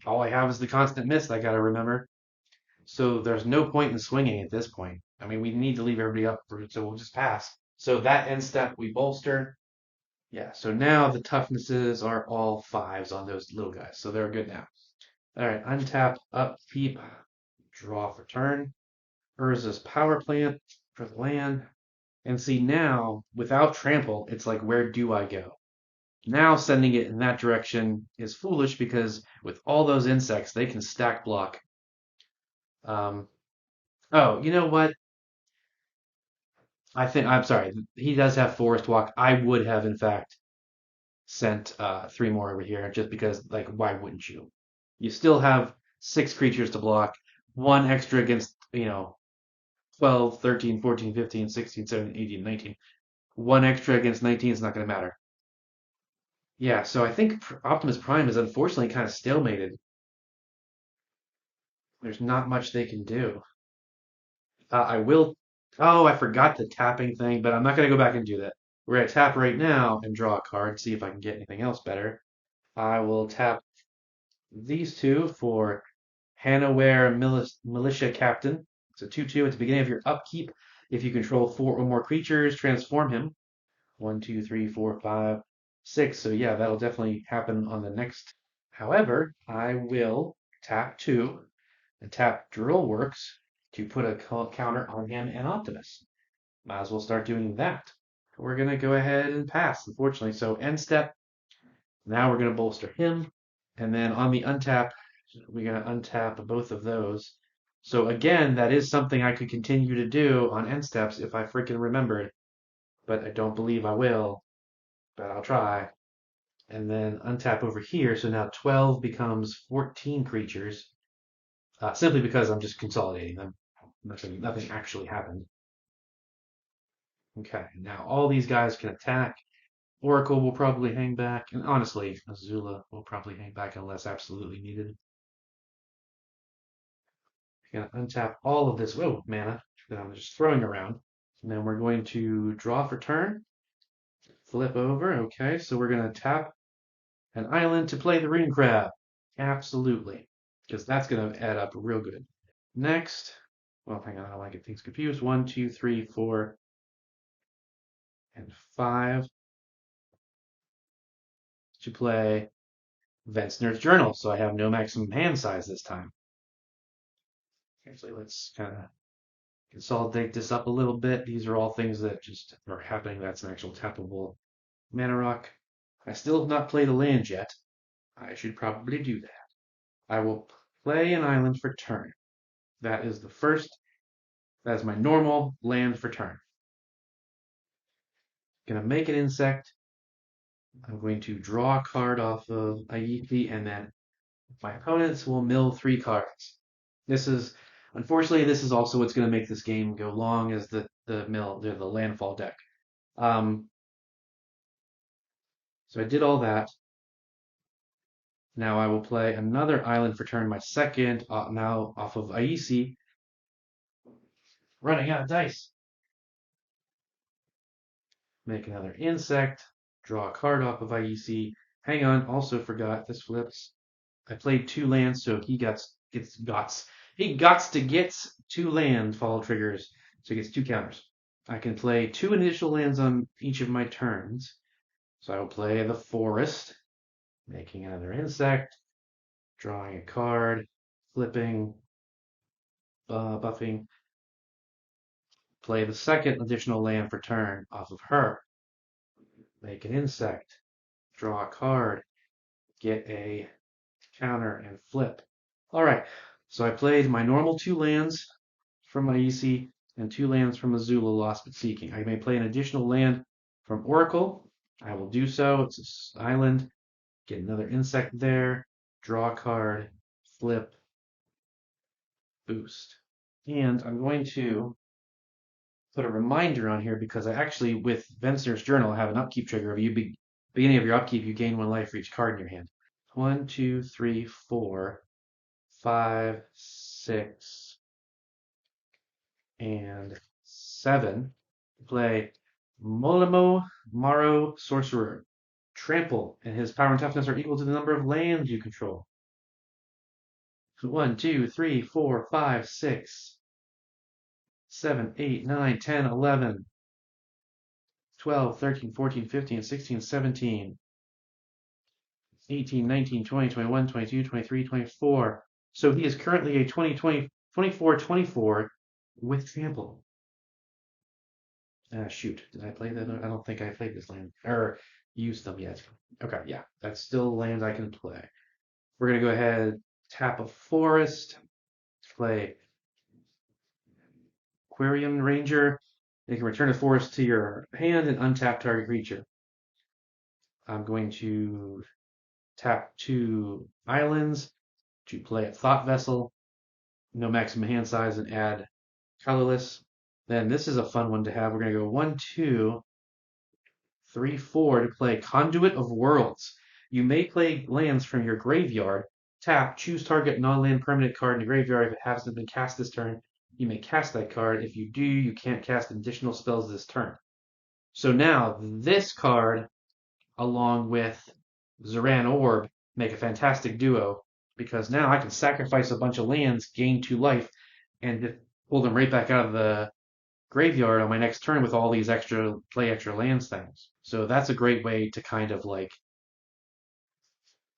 All I have is the constant miss. I gotta remember. So there's no point in swinging at this point. I mean, we need to leave everybody up for it, so we'll just pass. So that end step we bolster. Yeah, so now the toughnesses are all fives on those little guys, so they're good now. All right, untap, upkeep, draw for turn. Urza's power plant for the land. And see now, without trample, it's like, where do I go? Now sending it in that direction is foolish because with all those insects, they can stack block. Um, oh, you know what? I'm sorry. He does have Forest Walk. I would have, in fact, sent three more over here just because, like, why wouldn't you? You still have six creatures to block, one extra against, 12, 13, 14, 15, 16, 17, 18, 19. One extra against 19 is not going to matter. Yeah, so I think Optimus Prime is unfortunately kind of stalemated. There's not much they can do. I will. Oh, I forgot the tapping thing, but I'm not going to go back and do that. We're going to tap right now and draw a card, see if I can get anything else better. I will tap these two for Hanaware Militia Captain. It's a 2/2 at the beginning of your upkeep. If you control four or more creatures, transform him. One, two, three, four, five, six. So yeah, that'll definitely happen on the next. However, I will tap two and tap Drill Works to put a counter on him and Optimus. Might as well start doing that. We're going to go ahead and pass, unfortunately. So end step. Now we're going to bolster him. And then on the untap, we're going to untap both of those. So again, that is something I could continue to do on end steps if I freaking remembered. But I don't believe I will. But I'll try. And then untap over here. So now 12 becomes 14 creatures. Simply because I'm just consolidating them. Nothing actually happened. Okay, now all these guys can attack. Oracle will probably hang back, and honestly, Azula will probably hang back unless absolutely needed. Gonna untap all of this mana that I'm just throwing around. And then we're going to draw for turn. Flip over. Okay, so we're gonna tap an island to play the Rune Crab. Absolutely, because that's gonna add up real good. Next, well, hang on, I don't want to get things confused. 1, 2, 3, 4, and 5 to play Ventzner's Journal, so I have no maximum hand size this time. Actually, let's kind of consolidate this up a little bit. These are all things that just are happening. That's an actual tappable mana rock. I still have not played a land yet. I should probably do that. I will play an island for turn. That is the first. That is my normal land for turn. Gonna make an insect. I'm going to draw a card off of Aiki, and then my opponents will mill 3 cards. Unfortunately, this is also what's going to make this game go long, is the Landfall deck. So I did all that. Now I will play another island for turn, my second, now off of Aisi. Running out of dice. Make another insect. Draw a card off of Aisi. Hang on, also forgot, this flips. I played 2 lands, so he gets to get 2 landfall triggers, so he gets 2 counters. I can play 2 initial lands on each of my turns. So I will play the forest, making another insect, drawing a card, flipping, buffing. play the second additional land for turn off of her. Make an insect. Draw a card. Get a counter and flip. All right, so I played my normal 2 lands from my EC and 2 lands from Azula Lost but Seeking. I may play an additional land from Oracle. I will do so. It's an island. Get another insect there. Draw a card. Flip. Boost. And I'm going to put a reminder on here because I actually, with Venser's Journal, I have an upkeep trigger of beginning of your upkeep, you gain 1 life for each card in your hand. 1, 2, 3, 4, 5, 6, and 7. Play Molimo Maro Sorcerer. Trample and his power and toughness are equal to the number of lands you control. 1, 2, 3, 4, 5, 6, 7, 8, 9, 10, 11, 12, 13, 14, 15, 16, 17, 18, 19, 20, 21, 22, 23, 24. So he is currently a 20, 20, 24, 24 with trample. Shoot, did I play that? I don't think I played this land or used them yet. Okay, yeah, that's still land I can play. We're gonna go ahead, tap a forest, play Aquarium Ranger. You can return a forest to your hand and untap target creature. I'm going to tap 2 islands to play a Thought Vessel, no maximum hand size, and add colorless. Then this is a fun one to have. We're going to go 1, 2, 3, 4 to play Conduit of Worlds. You may play lands from your graveyard. Tap, choose target non-land permanent card in the graveyard. If it hasn't been cast this turn, you may cast that card. If you do, you can't cast additional spells this turn. So now this card, along with Zoran Orb, make a fantastic duo because now I can sacrifice a bunch of lands, gain 2 life, and just pull them right back out of the graveyard on my next turn with all these extra lands things. So that's a great way to kind of like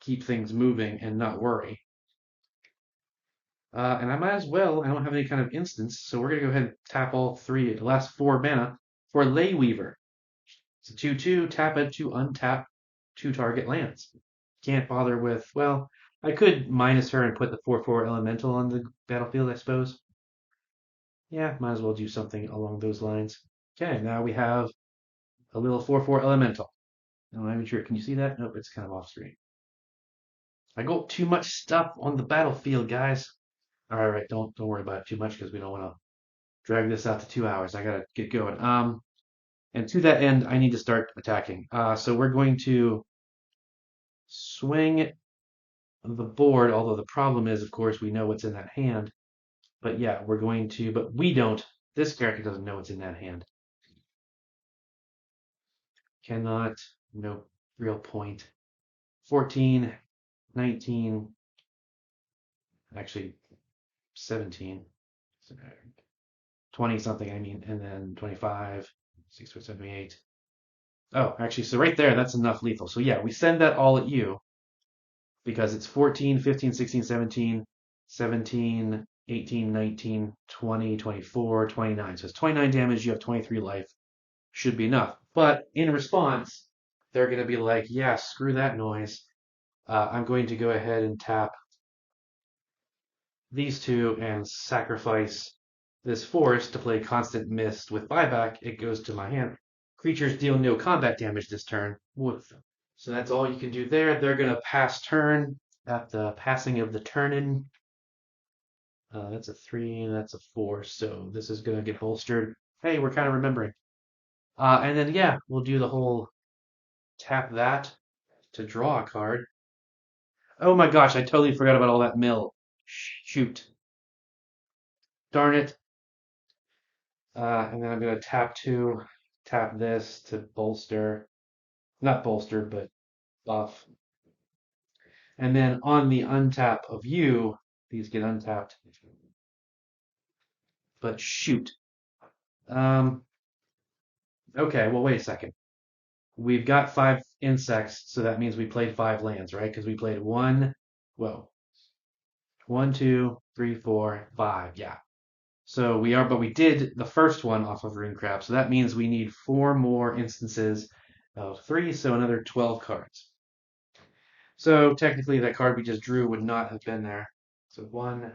keep things moving and not worry. And I might as well, I don't have any kind of instance, so we're going to go ahead and tap all 3, the last 4 mana for Ley Weaver. It's a 2/2, tap it to untap 2 target lands. Can't bother with, well, I could minus her and put the 4/4 elemental on the battlefield, I suppose. Yeah, might as well do something along those lines. Okay, now we have a little 4/4 elemental. No, I'm not sure. Can you see that? Nope, it's kind of off screen. I got too much stuff on the battlefield, guys. All right, don't worry about it too much because we don't want to drag this out to 2 hours. I gotta get going. And to that end, I need to start attacking. So we're going to swing the board, although the problem is, of course, we know what's in that hand. But yeah, we're going to, but we don't. This character doesn't know what's in that hand. Cannot, no real point. 14, 19, actually 17, 20 something, I mean, and then 25, 6, 7, 8. Oh, actually, so right there, that's enough lethal. So yeah, we send that all at you because it's 14, 15, 16, 17, 17, 18, 19, 20, 24, 29. So it's 29 damage, you have 23 life. Should be enough. But in response, they're going to be like, yeah, screw that noise. I'm going to go ahead and tap these 2 and sacrifice this forest to play Constant Mist with buyback. It goes to my hand. Creatures deal no combat damage this turn. Woof. So that's all you can do there. They're going to pass turn at the passing of the turn-in. That's a 3 and that's a 4. So this is going to get bolstered. Hey, we're kind of remembering. And then, yeah, we'll do the whole tap that to draw a card. Oh my gosh, I totally forgot about all that mill. Shoot. Darn it. And then I'm going to tap 2, tap this to bolster. Not bolster, but buff. And then on the untap of you, these get untapped. But shoot. Okay, well, wait a second. We've got 5 insects, so that means we played 5 lands, right? Because we played 1, 2, 3, 4, 5, yeah. but we did the first one off of Rune Crab, so that means we need 4 more instances of 3, so another 12 cards. So technically that card we just drew would not have been there. So 1,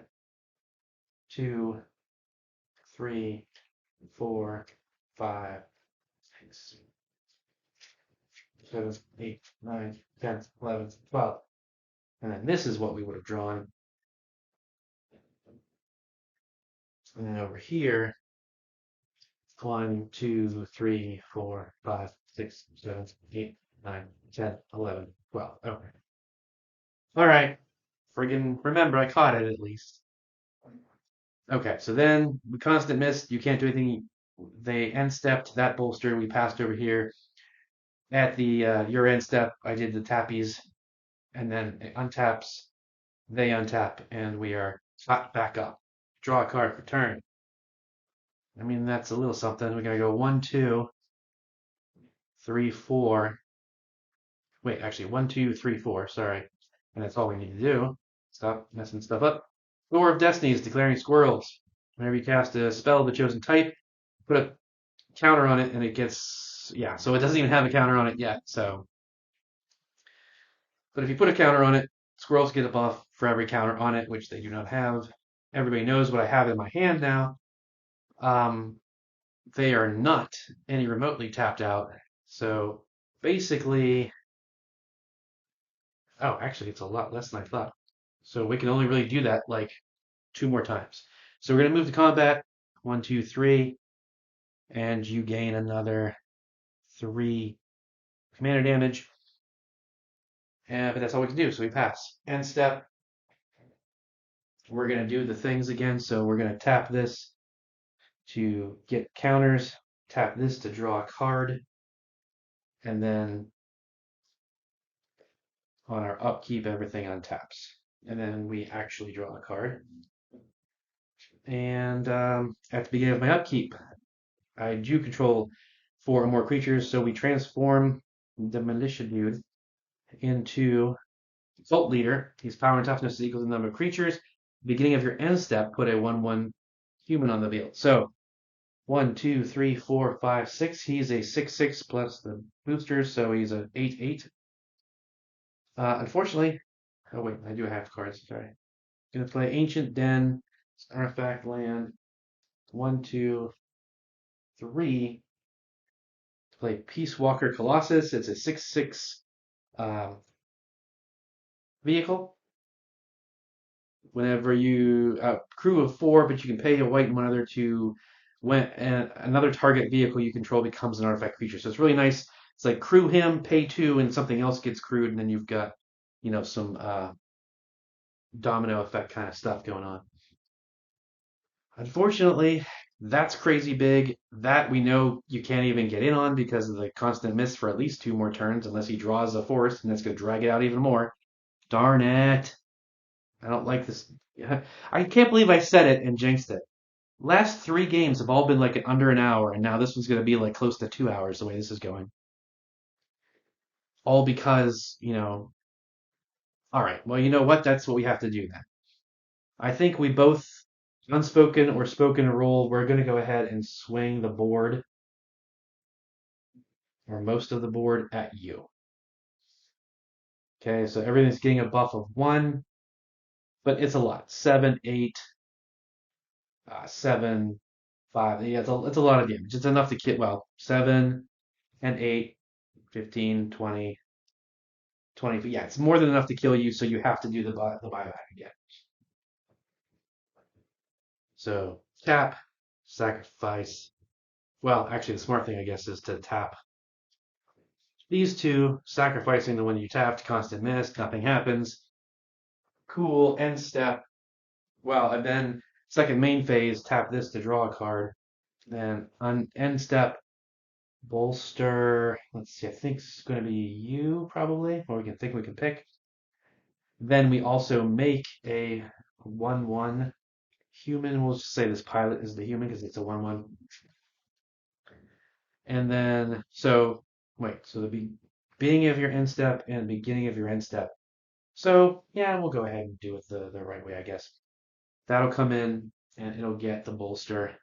2, 3, 4, 5, 6, 7, 8, 9, 10, 11, 12. And then this is what we would have drawn. And then over here, 1, 2, 3, 4, 5, 6, 7, 8, 9, 10, 11, 12. Okay. All right. Friggin' remember, I caught it at least. Okay, so then we constant missed. You can't do anything. They end stepped that bolster. We passed over here. At the your end step, I did the tappies, and then it untaps. They untap, and we are caught back up. Draw a card for turn. I mean, that's a little something. We gotta go 1, 2, 3, 4. Wait, actually, 1, 2, 3, 4. Sorry, and that's all we need to do. Stop messing stuff up. Door of Destiny is declaring Squirrels. Whenever you cast a spell of the chosen type, put a counter on it, and it gets, yeah. So it doesn't even have a counter on it yet. So, but if you put a counter on it, Squirrels get a buff for every counter on it, which they do not have. Everybody knows what I have in my hand now. Um, they are not any remotely tapped out. So basically, oh, actually, it's a lot less than I thought. So we can only really do that like 2 more times. So we're gonna move to combat. 1, 2, 3, and you gain another 3 commander damage. But that's all we can do, so we pass. End step. We're gonna do the things again. So we're gonna tap this to get counters, tap this to draw a card, and then on our upkeep, everything untaps. And then we actually draw a card. And at the beginning of my upkeep, I do control 4 or more creatures, so we transform the militia dude into Cult Leader. His power and toughness is equal to the number of creatures. Beginning of your end step, put a 1/1 human on the field. So 1, 2, 3, 4, 5, 6. He's a 6/6 plus the boosters, so he's a 8/8. Unfortunately, oh wait, I do have cards. Sorry. Gonna play Ancient Den, Artifact Land. 1, 2, 3. To play Peace Walker Colossus. It's a 6/6 vehicle. Whenever you crew of 4, but you can pay a white and 1 other to when another target vehicle you control becomes an artifact creature. So it's really nice. It's like crew him, pay 2, and something else gets crewed, and then you've got some domino effect kind of stuff going on. Unfortunately, that's crazy big. That we know you can't even get in on because of the constant miss for at least 2 more turns, unless he draws a forest, and that's going to drag it out even more. Darn it. I don't like this. I can't believe I said it and jinxed it. Last 3 games have all been like under an hour, and now this one's going to be like close to 2 hours the way this is going. All because, all right, well, you know what? That's what we have to do then. I think we both, unspoken or spoken rule, we're going to go ahead and swing the board, or most of the board, at you. Okay, so everything's getting a buff of 1, but it's a lot. 7, 8, 7, 5. Yeah, it's a lot of damage. It's enough to kill, well, 7 and 8, 15, 20, 20. Yeah, it's more than enough to kill you, so you have to do the buyback again. So tap, sacrifice. Well, actually, the smart thing, I guess, is to tap these 2, sacrificing the one you tapped, constant miss, nothing happens. Cool, end step. Well, and then second main phase, tap this to draw a card. Then on end step, bolster. Let's see, I think it's going to be you probably, or we can pick. Then we also make a 1/1 human. We'll just say this pilot is the human because it's a 1/1. And then so the beginning of your end step and beginning of your end step. So yeah, we'll go ahead and do it the right way, I guess. That'll come in and it'll get the bolster.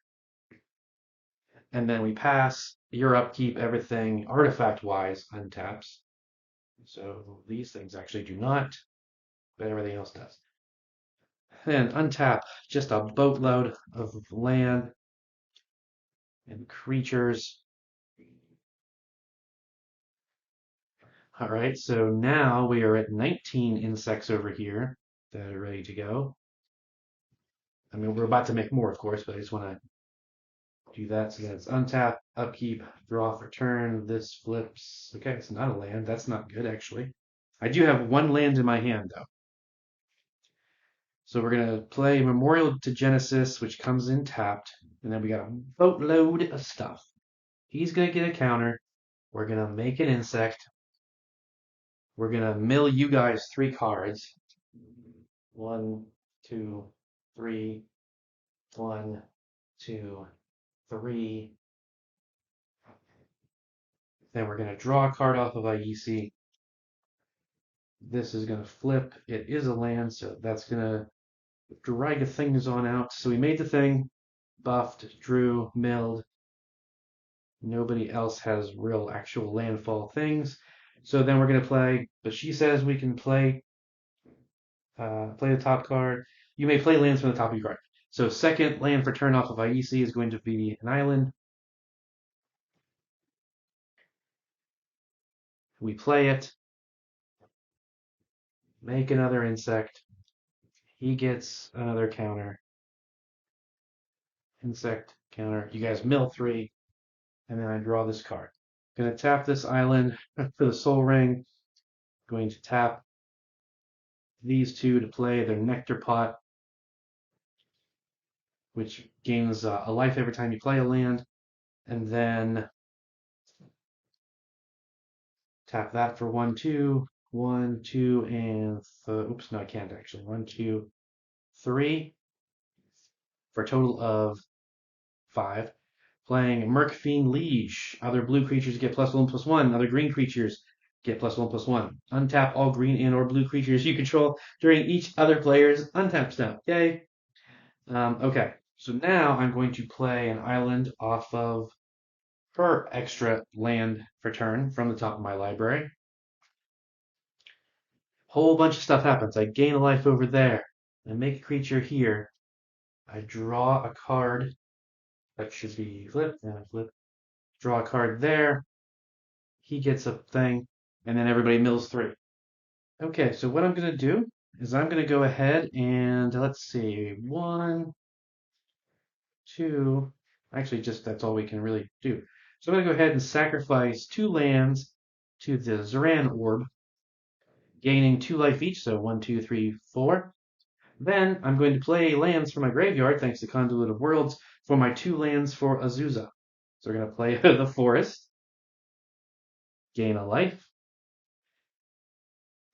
And then we pass. Your upkeep, everything artifact-wise untaps. So these things actually do not, but everything else does. Then untap just a boatload of land and creatures. All right, so now we are at 19 insects over here that are ready to go. I mean, we're about to make more, of course, but I just want to do that. So that's untap, upkeep, draw for turn. This flips. Okay, it's not a land. That's not good, actually. I do have one land in my hand, though. So we're going to play Memorial to Genesis, which comes in tapped. And then we got a boatload of stuff. He's going to get a counter. We're going to make an insect. We're going to mill you guys 3 cards. 1, 2, 3. 1, 2, 3. Then we're going to draw a card off of IEC. This is going to flip. It is a land, so that's going to drag the things on out. So we made the thing, buffed, drew, milled. Nobody else has real actual landfall things. So then we're going to play, but she says we can play the top card. You may play lands from the top of your card. So second land for turn off of IEC is going to be an island. We play it. Make another insect. He gets another counter. Insect counter. You guys mill 3. And then I draw this card. Going to tap this island for the Soul Ring. Going to tap these 2 to play their Nectar Pot, which gains a life every time you play a land. And then tap that for 1, 2. 1, 2, and oops, no, I can't actually. 1, 2, 3 for a total of 5. Playing Mercfiend Liege. Other blue creatures get +1/+1. Other green creatures get +1/+1. Untap all green and or blue creatures you control during each other player's untap step. Yay. Okay, so now I'm going to play an island off of her extra land for turn from the top of my library. Whole bunch of stuff happens. I gain a life over there. I make a creature here. I draw a card. That should be flip, and I flip. Draw a card there. He gets a thing, and then everybody mills 3. Okay, so what I'm going to do is I'm going to go ahead and let's see, 1, 2. Actually, just that's all we can really do. So I'm going to go ahead and sacrifice 2 lands to the Zoran Orb, gaining 2 life each, so 1, 2, 3, 4. Then I'm going to play lands from my graveyard, thanks to Conduit of Worlds, for my 2 lands for Azusa. So we're going to play the Forest, gain a life,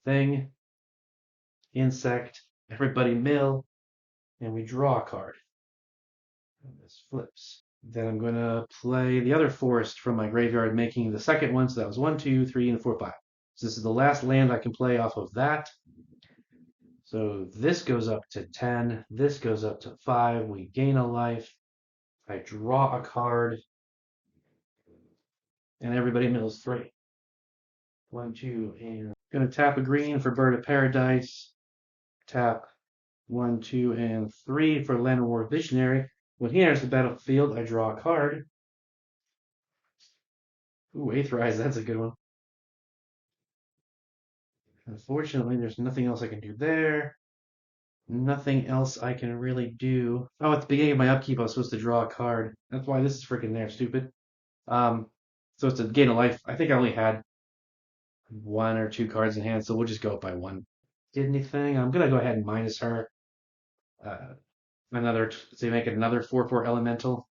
thing, insect, everybody mill, and we draw a card. And this flips. Then I'm going to play the other forest from my graveyard, making the second one. So that was 1, 2, 3, and 4, 5. So this is the last land I can play off of that. So this goes up to 10. This goes up to 5. We gain a life. I draw a card. And everybody mills 3. 1, 2, and I'm going to tap a green for Bird of Paradise. Tap 1, 2, and 3 for Llanowar Visionary. When he enters the battlefield, I draw a card. Ooh, Aetherize, that's a good one. Unfortunately, there's nothing else I can do there. Nothing else I can really do. Oh, at the beginning of my upkeep, I was supposed to draw a card. That's why this is freaking there, stupid. So it's a gain of life. I think I only had 1 or 2 cards in hand, so we'll just go up by 1. Did anything? I'm gonna go ahead and minus her. Say make it another 4/4 elemental.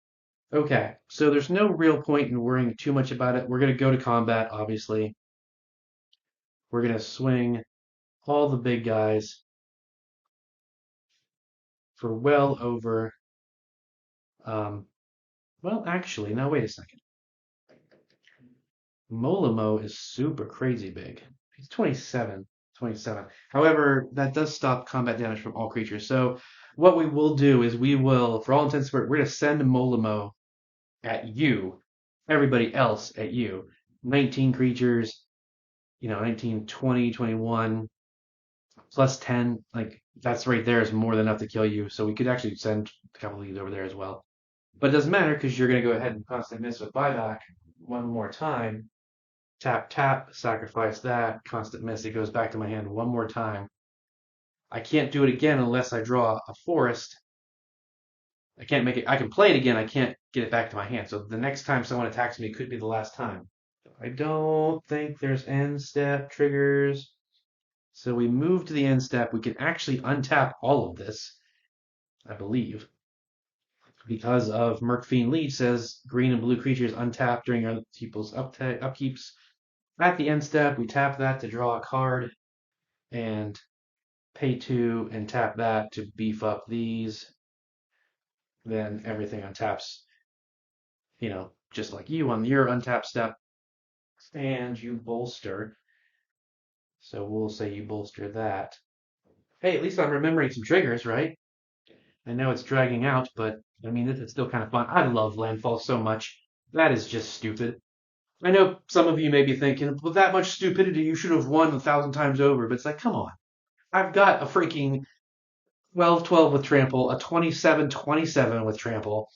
Okay, so there's no real point in worrying too much about it. We're gonna go to combat, obviously. We're gonna swing all the big guys for well over. Well, actually, now wait a second. Molimo is super crazy big. He's 27. 27. However, that does stop combat damage from all creatures. So what we will do is we will, for all intents and purposes, we're going to send Molimo at you, everybody else at you. 19 creatures, 19, 20, 21, plus 10. Like, that's right there is more than enough to kill you. So we could actually send a couple of these over there as well. But it doesn't matter because you're going to go ahead and constant miss with buyback one more time. Tap, tap, sacrifice that, constant miss. It goes back to my hand one more time. I can't do it again unless I draw a forest. I can't make it. I can play it again. I can't get it back to my hand. So the next time someone attacks me could be the last time. I don't think there's end step triggers. So we move to the end step. We can actually untap all of this, I believe, because of Merkfiend Lead says green and blue creatures untap during other people's upkeeps. At the end step, we tap that to draw a card and pay 2 and tap that to beef up these. Then everything untaps, just like you on your untap step, and you bolster. So we'll say you bolster that. Hey, at least I'm remembering some triggers, right? I know it's dragging out, but I mean, it's still kind of fun. I love Landfall so much. That is just stupid. I know some of you may be thinking, with that much stupidity, you should have won 1,000 times over. But it's like, come on. I've got a freaking 12-12 with trample, a 27-27 with trample,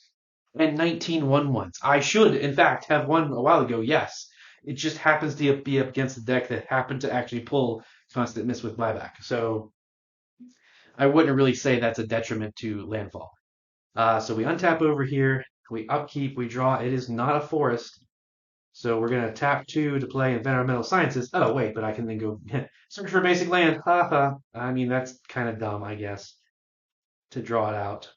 and 19 1/1s. I should, in fact, have won a while ago, yes. It just happens to be up against the deck that happened to actually pull constant miss with buyback. So I wouldn't really say that's a detriment to landfall. So we untap over here, we upkeep, we draw. It is not a forest. So we're going to tap 2 to play Environmental Sciences. Oh, wait, but I can then go search for basic land. Haha. I mean, that's kind of dumb, I guess, to draw it out.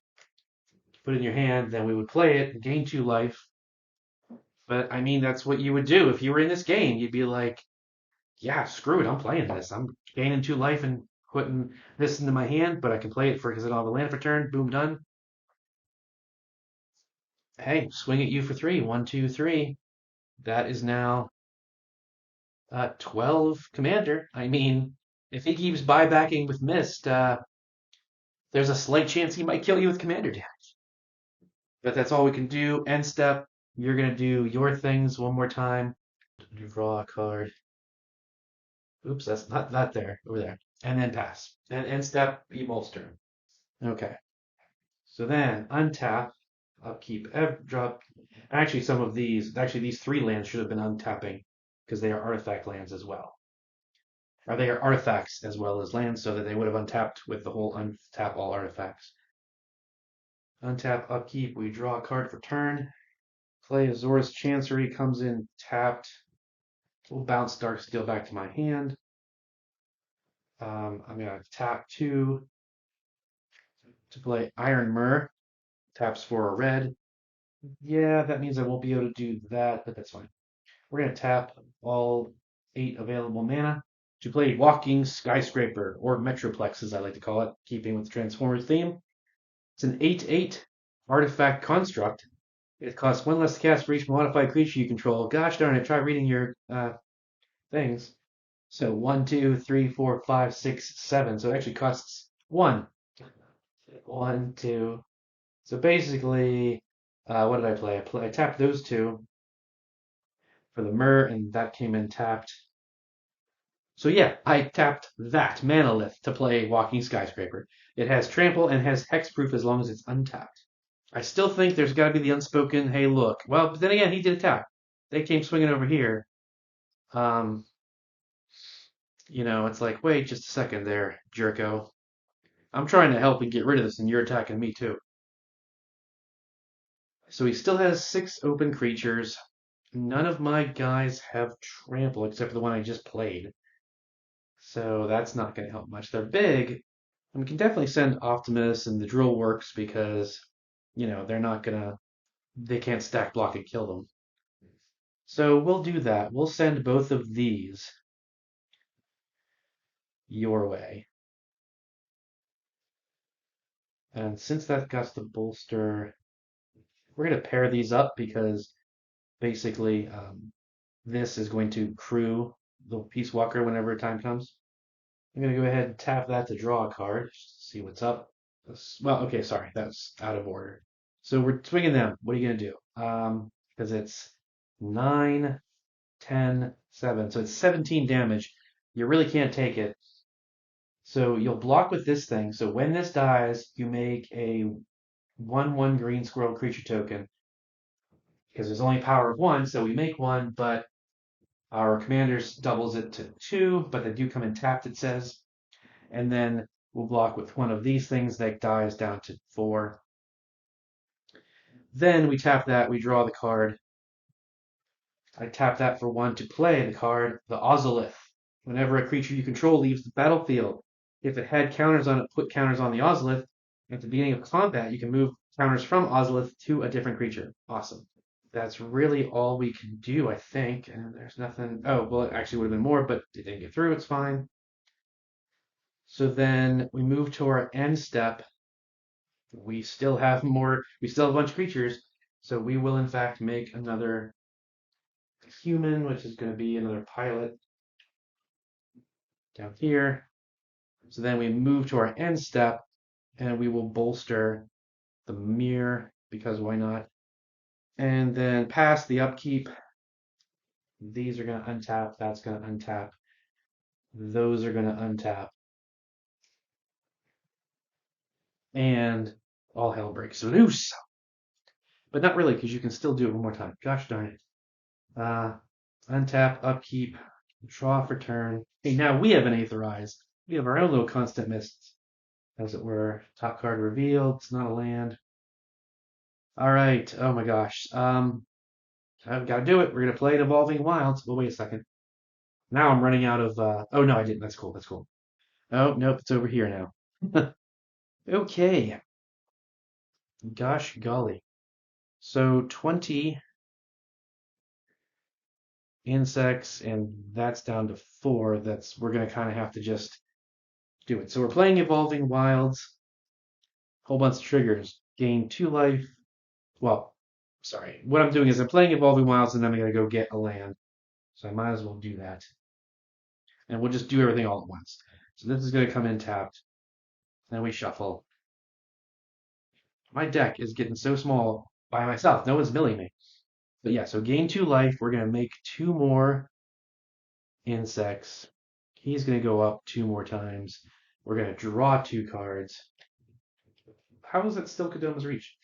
Put it in your hand, then we would play it, gain 2 life. But I mean, that's what you would do if you were in this game. You'd be like, yeah, screw it, I'm playing this. I'm gaining 2 life and putting this into my hand, but I can play it because I don't have a land for turn. Boom, done. Hey, swing at you for 3. 1, 2, 3. That is now 12 commander. I mean, if he keeps buybacking with Mist, there's a slight chance he might kill you with commander damage. But that's all we can do. End step, you're going to do your things one more time. Draw a card. Oops, that's not that there. Over there. And then pass. And end step, bolster. Okay. So then untap, upkeep, drop. Actually, these 3 lands should have been untapping because they are artifact lands as well. Or they are artifacts as well as lands, so that they would have untapped with the whole untap all artifacts. Untap, upkeep, we draw a card for turn. Play Azor's Chancery, comes in tapped. We'll bounce Darksteel back to my hand. I'm going to tap 2 to play Iron Myrrh. Taps for a red. Yeah, that means I won't be able to do that, but that's fine. We're going to tap all 8 available mana to play Walking Skyscraper, or Metroplex as I like to call it, keeping with the Transformers theme. It's an 8/8 artifact construct. It costs 1 less to cast for each modified creature you control. Gosh darn it, try reading your things. So 1, 2, 3, 4, 5, 6, 7. So it actually costs 1. 1, 2. So basically, what did I play? I tapped those 2 for the Myrrh, and that came in tapped. So yeah, I tapped that Manalith to play Walking Skyscraper. It has trample and has hexproof as long as it's untapped. I still think there's got to be the unspoken, hey, look. Well, but then again, he did attack. They came swinging over here. Um, it's like, wait just a second there, jerko. I'm trying to help and get rid of this, and you're attacking me too. So he still has 6 open creatures. None of my guys have trample except for the one I just played. So that's not going to help much. They're big, and we can definitely send Optimus and the drill works because, they're not gonna, they can't stack block and kill them. So we'll do that. We'll send both of these your way. And since that got the bolster, we're gonna pair these up because basically this is going to crew the Peace Walker whenever time comes. I'm going to go ahead and tap that to draw a card, just to see what's up. Well, okay, sorry, that's out of order. So we're swinging them. What are you going to do? Because it's 9, 10, 7. So it's 17 damage. You really can't take it. So you'll block with this thing. So when this dies, you make a 1/1 green squirrel creature token. Because there's only power of 1, so we make one, but our commanders doubles it to 2, but they do come in tapped, it says. And then we'll block with one of these things that dies down to 4. Then we tap that, we draw the card. I tap that for 1 to play the card, the Ozolith. Whenever a creature you control leaves the battlefield, if it had counters on it, put counters on the Ozolith. At the beginning of combat, you can move counters from Ozolith to a different creature. Awesome. That's really all we can do, I think. And there's nothing. Oh, well, it actually would have been more, but it didn't get through. It's fine. So then we move to our end step. We still have more. We still have a bunch of creatures. So we will, in fact, make another human, which is going to be another pilot down here. So then we move to our end step, and we will bolster the mirror, because why not? And then past the upkeep, these are going to untap, that's going to untap, those are going to untap, and all hell breaks loose. But not really, because you can still do it one more time. Gosh darn it. Untap, upkeep, draw for turn. Hey, now we have an Aetherize. We have our own little constant mist, as it were. Top card revealed. It's not a land. All right. Oh my gosh. I've got to do it. We're gonna play Evolving Wilds. Well, wait a second. Now I'm running out of. Oh no, I didn't. That's cool. That's cool. Oh nope, it's over here now. Okay. Gosh golly. So 20 insects, and that's down to 4. We're gonna kind of have to just do it. So we're playing Evolving Wilds. Whole bunch of triggers. Gain 2 life. Well, sorry. What I'm doing is I'm playing Evolving Wilds, and then I'm gonna go get a land. So I might as well do that. And we'll just do everything all at once. So this is going to come in tapped. Then we shuffle. My deck is getting so small by myself. No one's milling me. But yeah, so gain 2 life. We're going to make 2 more insects. He's going to go up 2 more times. We're going to draw 2 cards. How is that still Kodoma's Reach?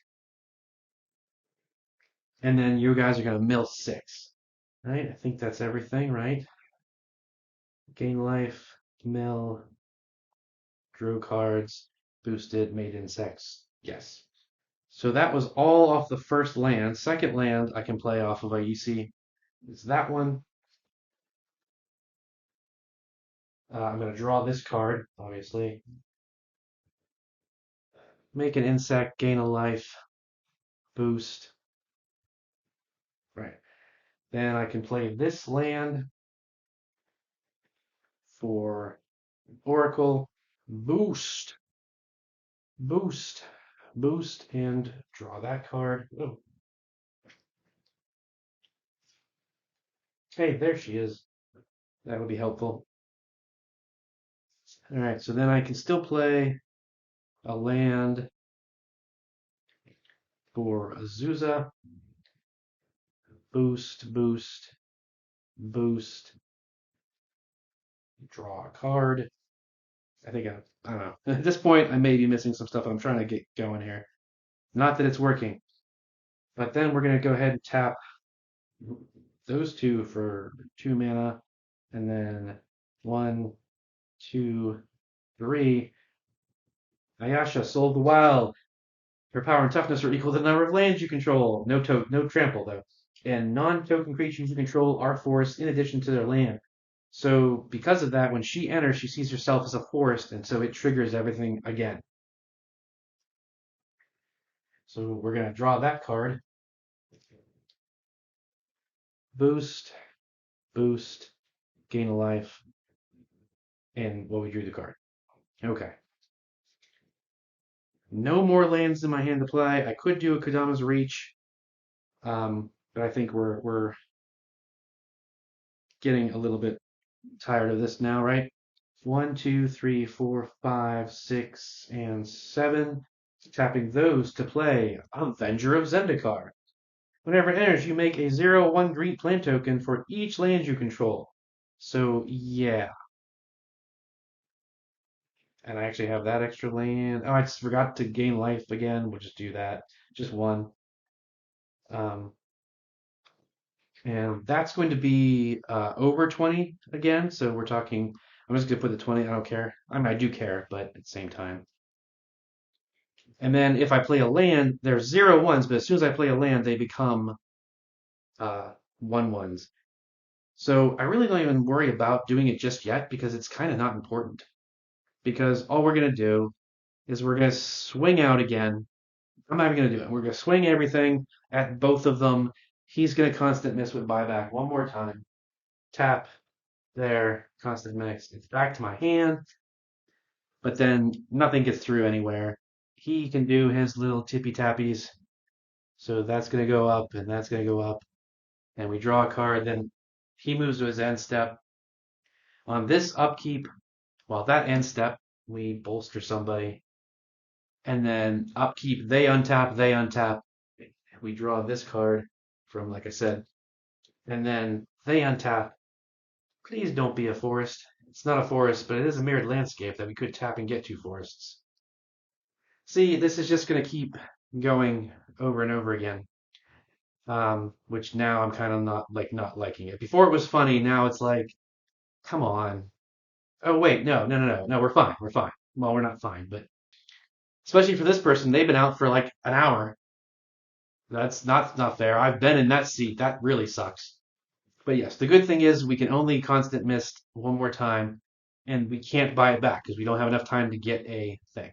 And then you guys are going to mill 6. Right? I think that's everything, right? Gain life, mill, drew cards, boosted, made insects. Yes. So that was all off the first land. Second land I can play off of Ayisi is that one. I'm going to draw this card, obviously. Make an insect, gain a life, boost. Right. Then I can play this land for Oracle. Boost, boost, boost, and draw that card. Oh. Hey, there she is. That would be helpful. All right, so then I can still play a land for Azusa. Boost, boost, boost, draw a card. I don't know. At this point, I may be missing some stuff. I'm trying to get going here. Not that it's working. But then we're going to go ahead and tap those 2 for 2 mana. And then 1, 2, 3. Ayasha, Soul of the Wild. Her power and toughness are equal to the number of lands you control. No trample, though. And non-token creatures you control are forests in addition to their land. So because of that, when she enters, she sees herself as a forest, and so it triggers everything again. So we're going to draw that card. Boost, boost, gain a life, and well, we drew the card. Okay. No more lands in my hand to play. I could do a Kodama's Reach, but I think we're getting a little bit tired of this now, right? 1, 2, 3, 4, 5, 6, and 7. Tapping those to play Avenger of Zendikar. Whenever it enters, you make a 0/1 green plant token for each land you control. So, yeah. And I actually have that extra land. Oh, I just forgot to gain life again. We'll just do that. Just one. Um, and that's going to be over 20 again. So we're talking, I'm just going to put the 20. I don't care. I mean, I do care, but at the same time. And then if I play a land, there's 0/1s, but as soon as I play a land, they become 1/1s. So I really don't even worry about doing it just yet because it's kind of not important. Because all we're going to do is we're going to swing out again. I'm not even going to do it. We're going to swing everything at both of them. He's going to constant miss with buyback one more time. Tap, there, constant miss. It's back to my hand, but then nothing gets through anywhere. He can do his little tippy tappies. So that's going to go up and that's going to go up. And we draw a card. Then he moves to his end step. On this upkeep, well, that end step, we bolster somebody. And then upkeep, they untap. We draw this card from, like I said, and then they untap. Please don't be a forest. It's not a forest, but it is a mirrored landscape that we could tap and get two forests. See, this is just going to keep going over and over again. Which now I'm kind of not liking it. Before it was funny, now it's like, come on. Oh wait, no, we're fine. Well, we're not fine, but especially for this person, they've been out for like an hour. That's not fair. I've been in that seat. That really sucks. But yes, the good thing is we can only constant mist one more time, and we can't buy it back because we don't have enough time to get a thing.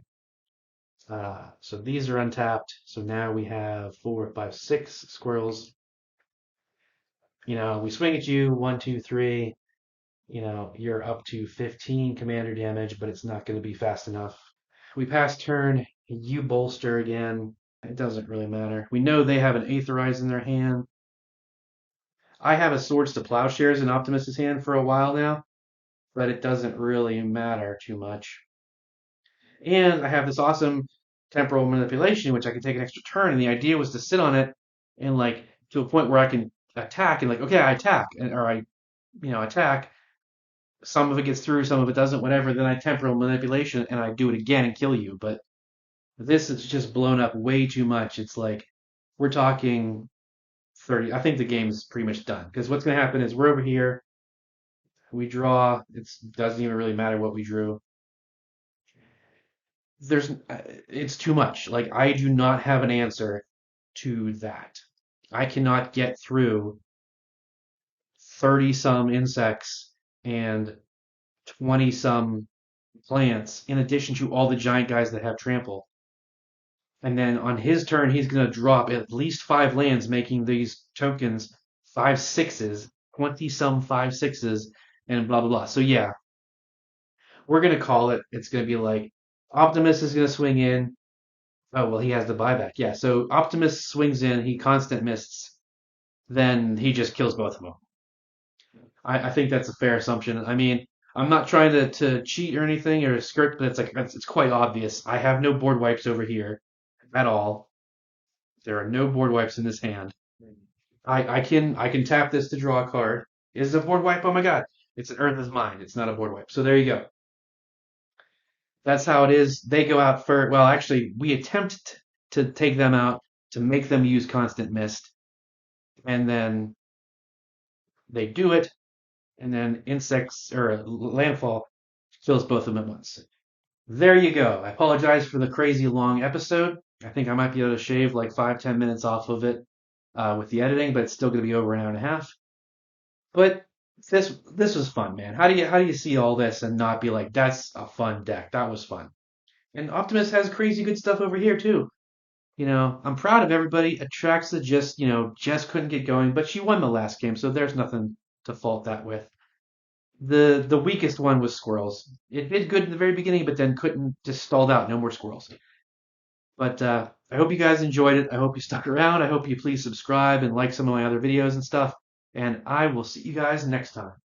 So these are untapped. So now we have 4, 5, 6 squirrels. We swing at you, 1, 2, 3. You're up to 15 commander damage, but it's not going to be fast enough. We pass turn, you bolster again. It doesn't really matter. We know they have an Aetherize in their hand. I have a Swords to Plowshares in Optimus's hand for a while now, but it doesn't really matter too much. And I have this awesome Temporal Manipulation, which I can take an extra turn, and the idea was to sit on it and like to a point where I can attack and like, okay, I attack, or I, attack. Some of it gets through, some of it doesn't, whatever. Then I Temporal Manipulation and I do it again and kill you. But this is just blown up way too much. It's like we're talking 30. I think the game's pretty much done because what's going to happen is we're over here. We draw. It doesn't even really matter what we drew. It's too much. Like I do not have an answer to that. I cannot get through 30 some insects and 20 some plants in addition to all the giant guys that have trample. And then on his turn, he's going to drop at least 5 lands, making these tokens 5/6s, 20 some 5/6s, and blah, blah, blah. So yeah, we're going to call it. It's going to be like Optimus is going to swing in. Oh, well, he has the buyback. Yeah, so Optimus swings in, he constant mists, then he just kills both of them. I think that's a fair assumption. I mean, I'm not trying to cheat or anything or skirt, but it's quite obvious. I have no board wipes over here at all. There are no board wipes in this hand. I can tap this to draw a card. Is it a board wipe? Oh my god. It's an Earth is Mine. It's not a board wipe. So there you go. That's how it is. They go out for, well, actually, we attempt to take them out to make them use constant mist. And then they do it. And then insects or landfall kills both of them at once. There you go. I apologize for the crazy long episode. I think I might be able to shave like 5-10 minutes off of it with the editing, but it's still going to be over an hour and a half. But this was fun, man. How do you see all this and not be like, that's a fun deck? That was fun. And Optimus has crazy good stuff over here too. I'm proud of everybody. Atraxa just couldn't get going, but she won the last game, so there's nothing to fault that with. The weakest one was Squirrels. It did good in the very beginning, but then couldn't, just stalled out. No more Squirrels. But I hope you guys enjoyed it. I hope you stuck around. I hope you please subscribe and like some of my other videos and stuff. And I will see you guys next time.